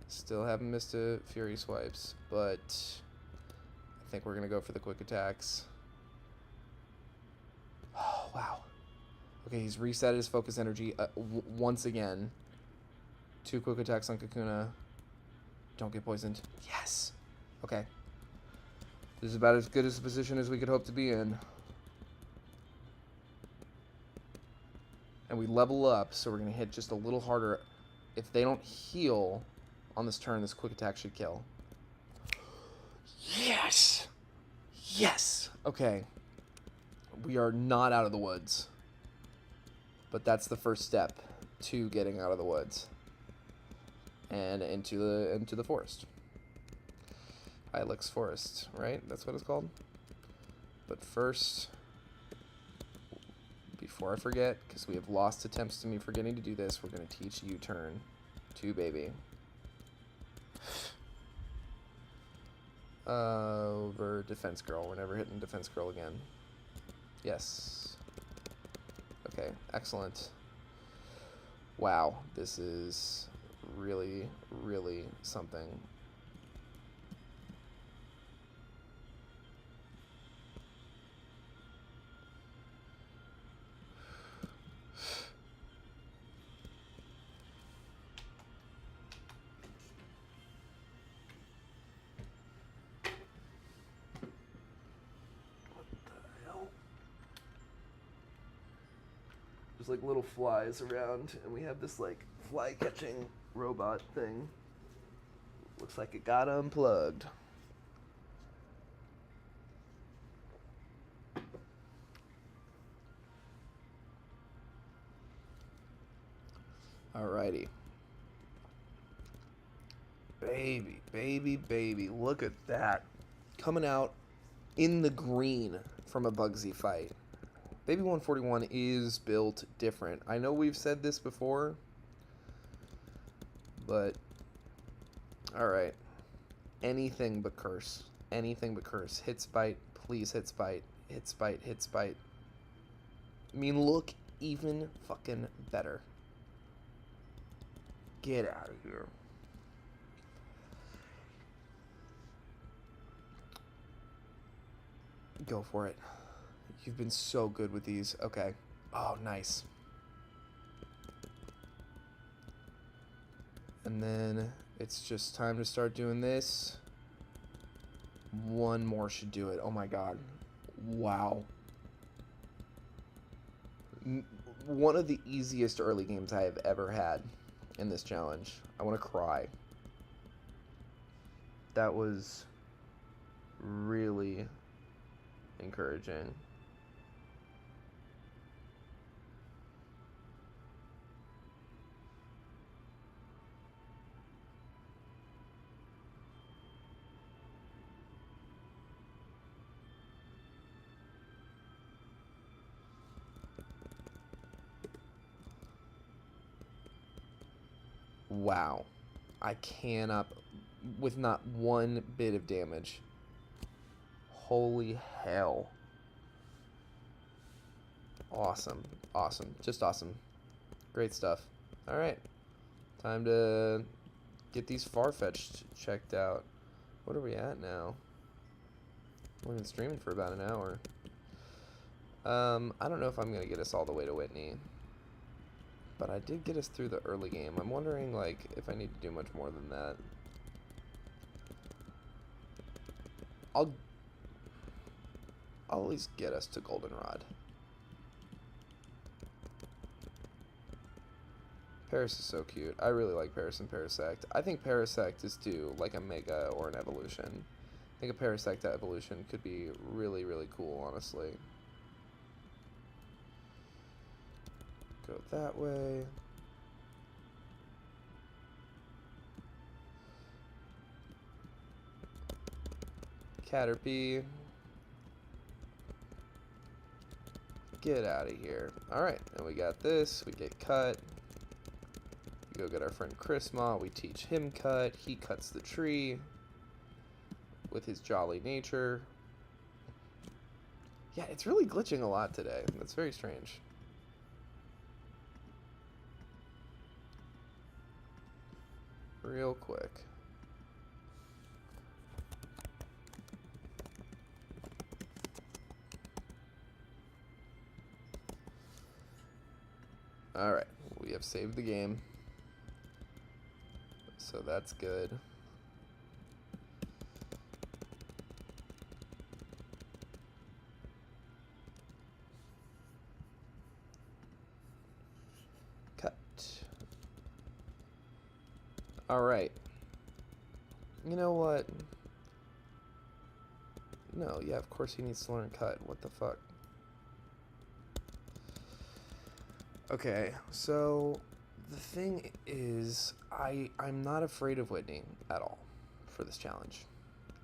Still haven't missed a Fury swipes, but I think we're going to go for the quick attacks. Oh, wow. Okay, he's reset his focus energy once again. 2 quick attacks on Kakuna. Don't get poisoned. Yes! Okay. This is about as good as a position as we could hope to be in. And we level up, so we're going to hit just a little harder. If they don't heal on this turn, this quick attack should kill. Yes! Yes! Okay. We are not out of the woods. But that's the first step to getting out of the woods. And into the forest. Ilex Forest, right? That's what it's called? But first, before I forget, because we have lost attempts to me forgetting to do this, we're going to teach U-turn to baby. Over Defense Girl. We're never hitting Defense Girl again. Yes. Okay, excellent. Wow, this is really, really something. There's like little flies around, and we have this like fly catching robot thing. Looks like it got unplugged. Alrighty. Baby, baby, baby. Look at that. Coming out in the green from a Bugsy fight. Baby 141 is built different. I know we've said this before, but alright. Anything but curse. Anything but curse. Hit spite. Please hit spite. Hit spite. Hit spite. I mean, look even fucking better. Get out of here. Go for it. You've been so good with these. Okay. Oh, nice. And then it's just time to start doing this. One more should do it. Oh my god. Wow. One of the easiest early games I have ever had in this challenge. I want to cry. That was really encouraging. Wow. I cannot, with not one bit of damage. Holy hell. Awesome. Awesome. Just awesome. Great stuff. Alright. Time to get these Farfetch'd checked out. What are we at now? We've been streaming for about an hour. I don't know if I'm going to get us all the way to Whitney. But I did get us through the early game. I'm wondering, like, if I need to do much more than that. I'll at least get us to Goldenrod. Paris is so cute. I really like Paris and Parasect. I think Parasect is due, like, a Mega or an Evolution. I think a Parasect evolution could be really, really cool, honestly. Go that way. Caterpie. Get out of here. Alright, and we got this. We get cut. We go get our friend Chrisma. We teach him cut. He cuts the tree with his jolly nature. Yeah, it's really glitching a lot today. That's very strange. Real quick. Alright, we have saved the game. So that's good. Cut. Alright. You know what? No, yeah, of course he needs to learn cut. What the fuck? Okay, so the thing is, I'm not afraid of Whitney at all for this challenge.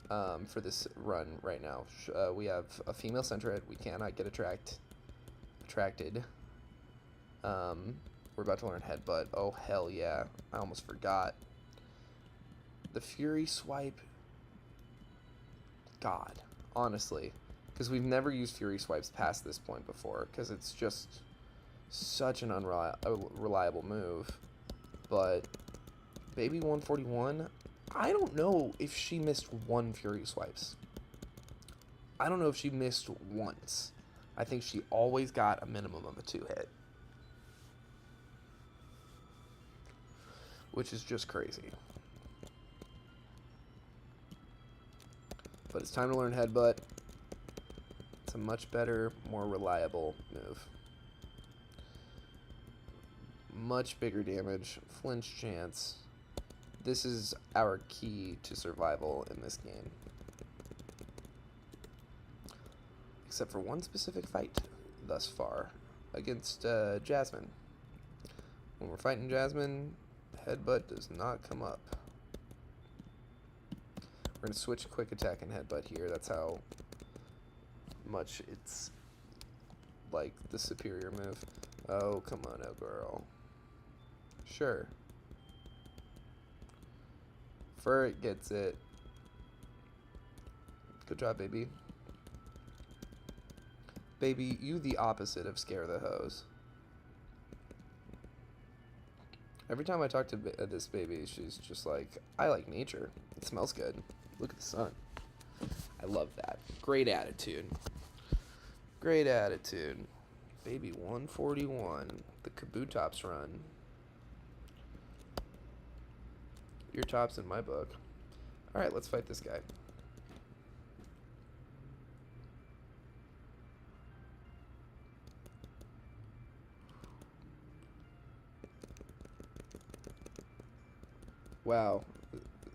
For this run right now. We have a female Sentret. We cannot get attracted. We're about to learn Headbutt. Oh, hell yeah. I almost forgot. The Fury Swipe. God, honestly. Because we've never used Fury Swipes past this point before. Because it's just such an unreliable move. But Baby 141, I don't know if she missed one Fury Swipes. I don't know if she missed once. I think she always got a minimum of a 2-hit. Which is just crazy. But it's time to learn Headbutt. It's a much better, more reliable move. Much bigger damage, flinch chance. This is our key to survival in this game. Except for one specific fight thus far against Jasmine. When we're fighting Jasmine, Headbutt does not come up. We're going to switch Quick Attack and Headbutt here. That's how much it's like the superior move. Oh, come on, oh girl. Sure. Furret gets it. Good job, baby. Baby, you the opposite of Scare the Hose. Every time I talk to this baby, she's just like, I like nature. It smells good. Look at the sun. I love that. Great attitude. Great attitude. Baby 141. The Kabutops run. Your top's in my book. Alright, let's fight this guy. Wow.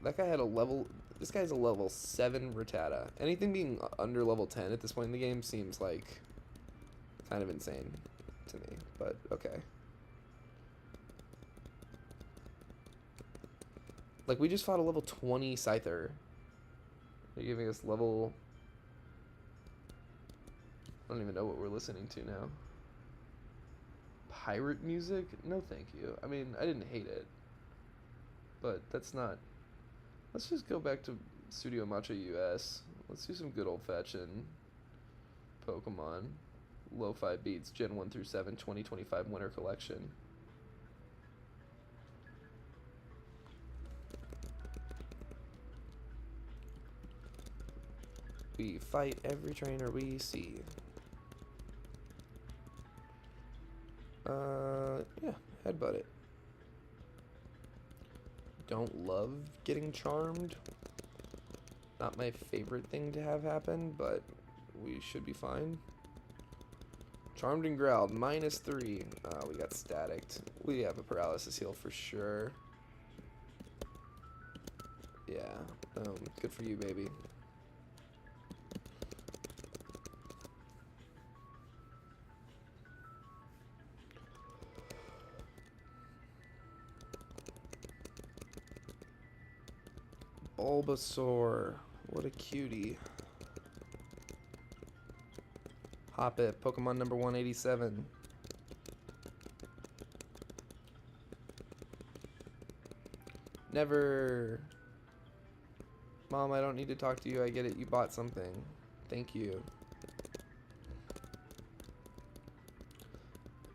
That guy had a level... This guy's a level 7 Rattata. Anything being under level 10 at this point in the game seems like kind of insane to me, but okay. Like, we just fought a level 20 Scyther. They're giving us level... I don't even know what we're listening to now. Pirate music? No thank you. I mean, I didn't hate it. But that's not... Let's just go back to Studio Matcha US. Let's do some good old-fashioned Pokemon. Lo-Fi Beats, Gen 1 through 7, 2025 Winter Collection. We fight every trainer we see. Yeah, headbutt it. Don't love getting charmed. Not my favorite thing to have happen, but we should be fine. Charmed and growled, -3. We got staticked. We have a paralysis heal for sure. Yeah, good for you, baby. Bulbasaur, what a cutie. Hop it, Pokemon number 187. Never. Mom, I don't need to talk to you. I get it. You bought something. Thank you.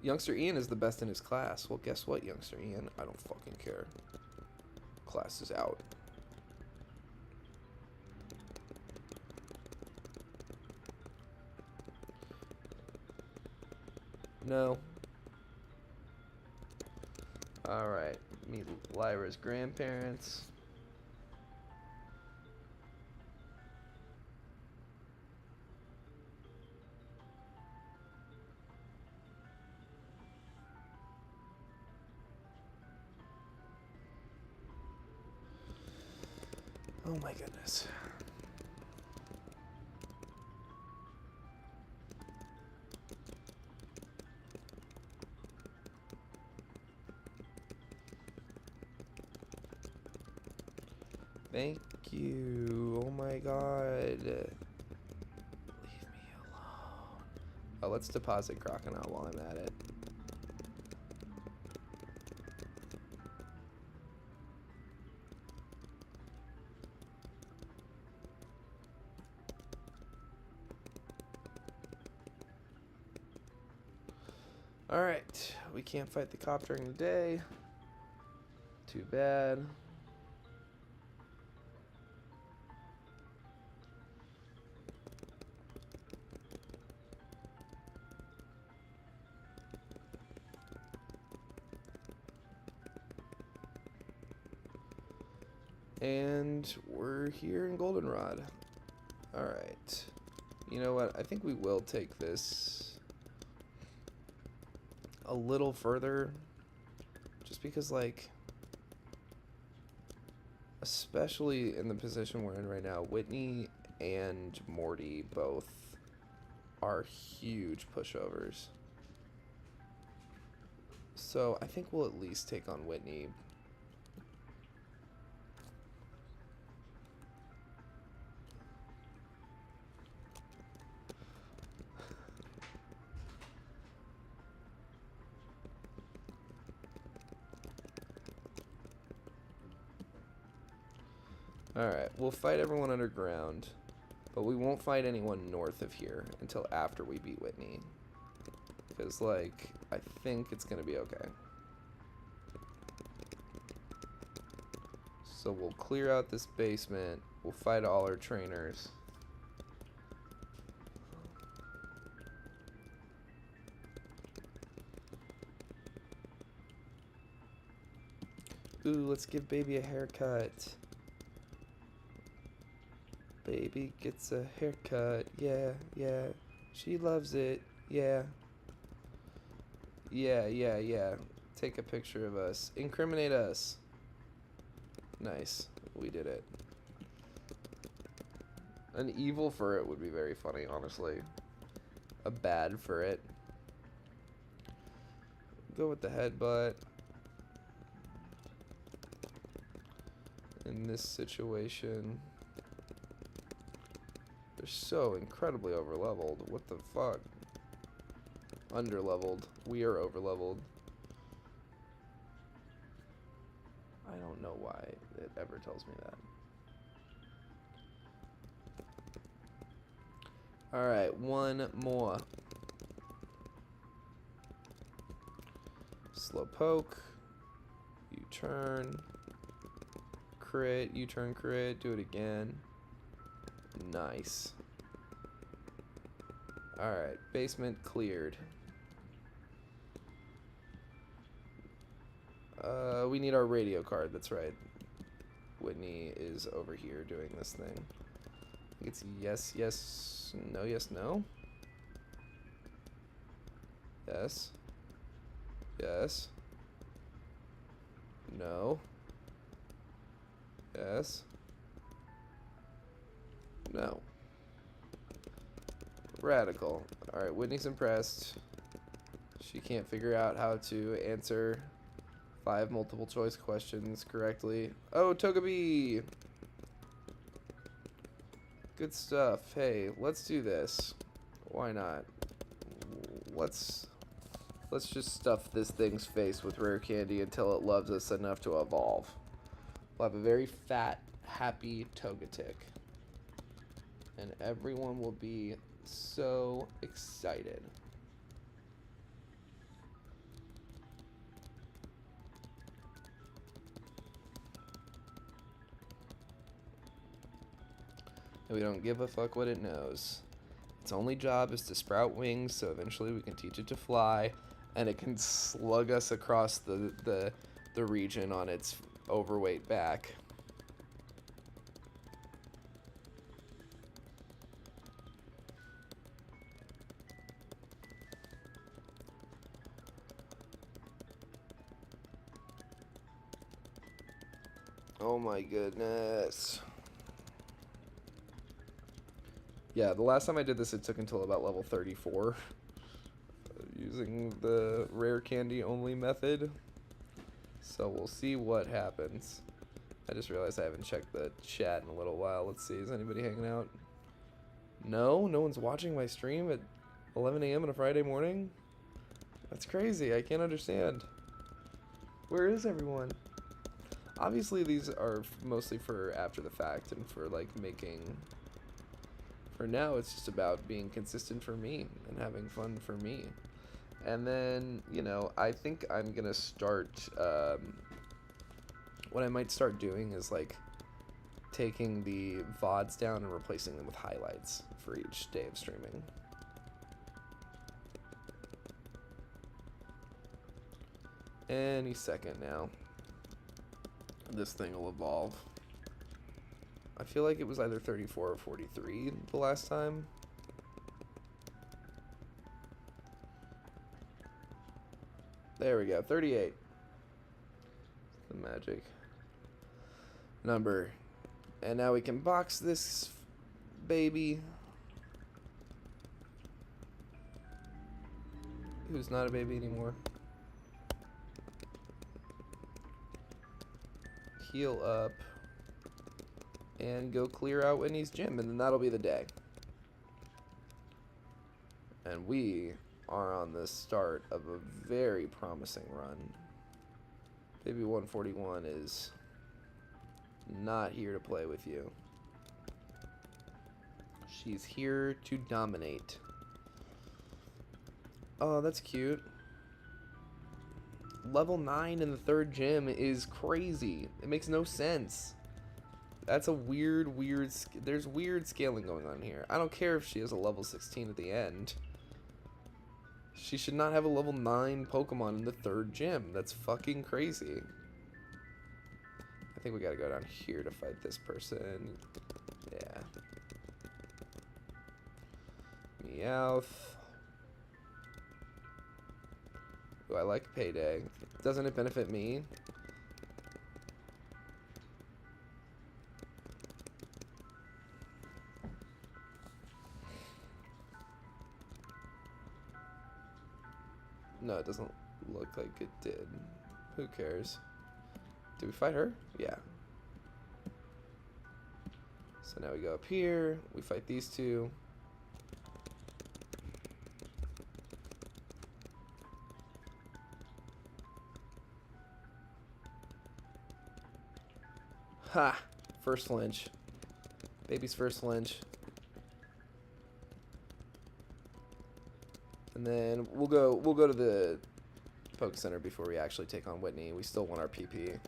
Youngster Ian is the best in his class. Well, guess what, Youngster Ian? I don't fucking care. Class is out. No. Alright. Meet Lyra's grandparents. Oh my goodness. Thank you. Oh my god. Leave me alone. Oh, let's deposit Crocodile while I'm at it. Alright, we can't fight the cop during the day. Too bad. And we're here in Goldenrod. Alright. You know what? I think we will take this a little further. Just because, like, especially in the position we're in right now, Whitney and Morty both are huge pushovers. So I think we'll at least take on Whitney. Alright, we'll fight everyone underground, but we won't fight anyone north of here until after we beat Whitney. Because, like, I think it's gonna be okay. So we'll clear out this basement. We'll fight all our trainers. Ooh, let's give baby a haircut. Baby gets a haircut. Yeah, yeah. She loves it. Yeah. Yeah, yeah, yeah. Take a picture of us. Incriminate us. Nice. We did it. An evil Furret would be very funny, honestly. A bad Furret. Go with the headbutt. In this situation, they're so incredibly overleveled. What the fuck? Underleveled. We are overleveled. I don't know why it ever tells me that. Alright, one more. Slow poke. U-turn. Crit. U-turn crit. Do it again. Nice. Alright, basement cleared. We need our radio card, that's right. Whitney is over here doing this thing. I think it's yes, yes, no, yes, no. Yes. Yes. No. Yes. No. Radical. Alright, Whitney's impressed. She can't figure out how to answer 5 multiple choice questions correctly. Oh, Togepi! Good stuff. Hey, let's do this. Why not? Let's just stuff this thing's face with rare candy until it loves us enough to evolve. We'll have a very fat, happy Togetic. And everyone will be so excited. And we don't give a fuck what it knows. Its only job is to sprout wings, so eventually we can teach it to fly, and it can slug us across the region on its overweight back. Oh my goodness. Yeah, the last time I did this, it took until about level 34. Using the rare candy only method. So we'll see what happens. I just realized I haven't checked the chat in a little while. Let's see, is anybody hanging out? No? No one's watching my stream at 11 a.m. on a Friday morning? That's crazy. I can't understand. Where is everyone? Obviously, these are mostly for after the fact and for, like, making... For now, it's just about being consistent for me and having fun for me. And then, you know, I think I'm going to start... what I might start doing is, like, taking the VODs down and replacing them with highlights for each day of streaming. Any second now. This thing will evolve. I feel like it was either 34 or 43 the last time. There we go, 38. The magic number. And now we can box this baby. Who's not a baby anymore. Heal up. And go clear out Whitney's gym, and then that'll be the day. And we are on the start of a very promising run. Baby 141 is not here to play with you. She's here to dominate. Oh, that's cute. level 9 in the 3rd gym is crazy. It makes no sense. That's a weird, there's weird scaling going on here. I don't care if she has a level 16 at the end. She should not have a level 9 Pokemon in the 3rd gym. That's fucking crazy. I think we gotta go down here to fight this person. Yeah. Meowth. Ooh, I like Payday. Doesn't it benefit me? No, it doesn't look like it did. Who cares? Did we fight her? Yeah. So now we go up here. We fight these two. Ha! First flinch. Baby's first flinch. And then we'll go to the Poke Center before we actually take on Whitney. We still want our PP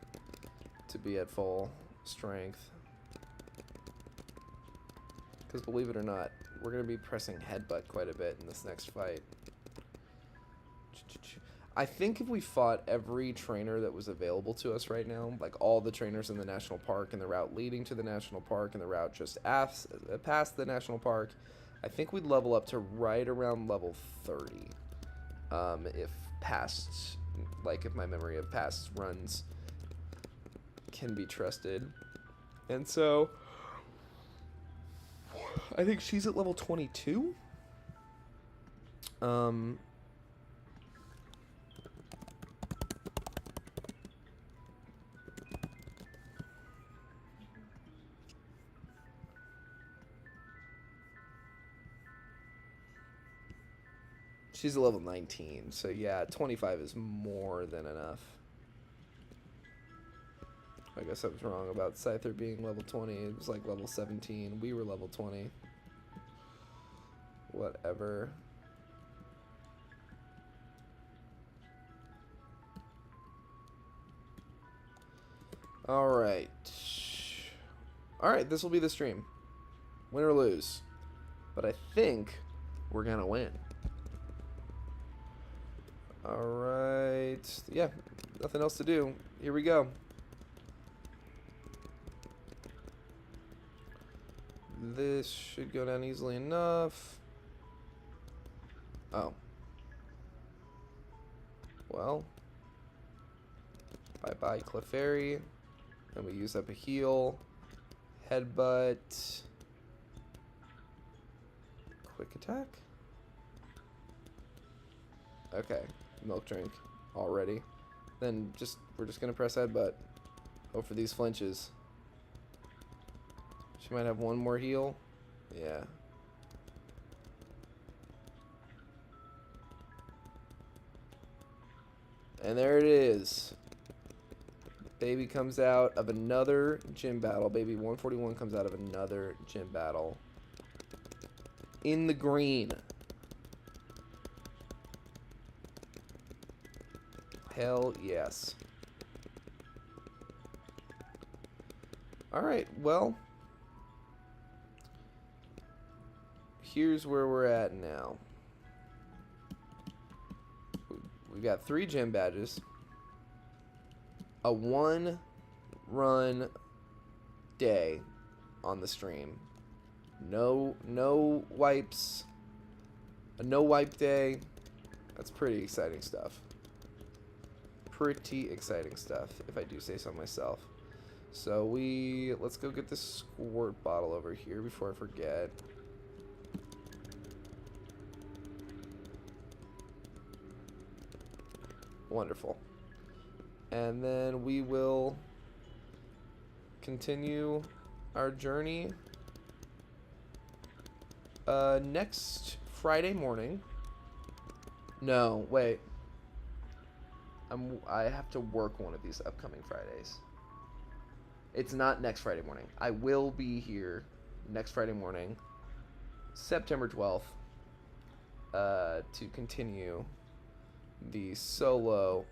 to be at full strength. Because believe it or not, we're going to be pressing Headbutt quite a bit in this next fight. I think if we fought every trainer that was available to us right now, like all the trainers in the national park and the route leading to the national park and the route just past the national park, I think we'd level up to right around level 30. If past, like if my memory of past runs can be trusted. And so I think she's at level 22. She's a level 19, so yeah, 25 is more than enough. I guess I was wrong about Scyther being level 20. It was like level 17. We were level 20. Whatever. Alright. Alright, this will be the stream. Win or lose. But I think we're gonna win. Alright. Yeah, nothing else to do. Here we go. This should go down easily enough. Oh. Well. Bye-bye, Clefairy. Then we use up a heal. Headbutt. Quick attack? Okay. Milk drink already. Then we're just gonna press headbutt. Hope for these flinches. She might have one more heal. Yeah. And there it is. Baby comes out of another gym battle. Baby 141 comes out of another gym battle. In the green. Hell yes. Alright, well. Here's where we're at now. We've got 3 gym badges. A 1-run day on the stream. No wipes. A no wipe day. That's pretty exciting stuff. Pretty exciting stuff, if I do say so myself. So let's go get this squirt bottle over here before I forget. Wonderful. And then we will continue our journey next Friday morning. No, wait. I have to work one of these upcoming Fridays. It's not next Friday morning. I will be here next Friday morning, September 12th, to continue the solo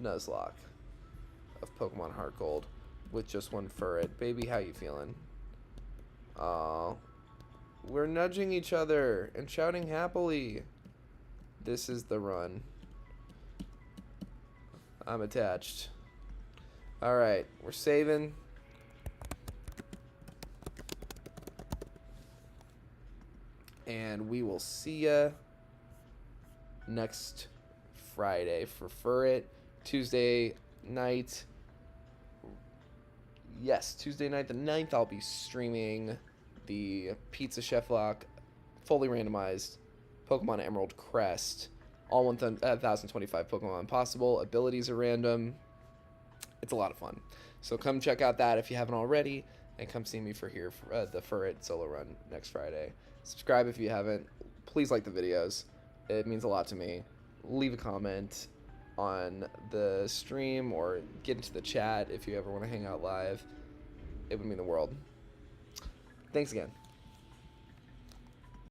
Nuzlocke of Pokemon HeartGold with just one Furret. Baby, how you feeling? Aw. We're nudging each other and shouting happily. This is the run. I'm attached. Alright, we're saving. And we will see ya next Friday for Furret. Tuesday night. Yes, Tuesday night the 9th, I'll be streaming the Pizza Chef Lock fully randomized Pokemon Emerald Crest. All 1,025 Pokemon possible. Abilities are random. It's a lot of fun. So come check out that if you haven't already. And come see me for the Furret solo run next Friday. Subscribe if you haven't. Please like the videos. It means a lot to me. Leave a comment on the stream or get into the chat if you ever want to hang out live. It would mean the world. Thanks again.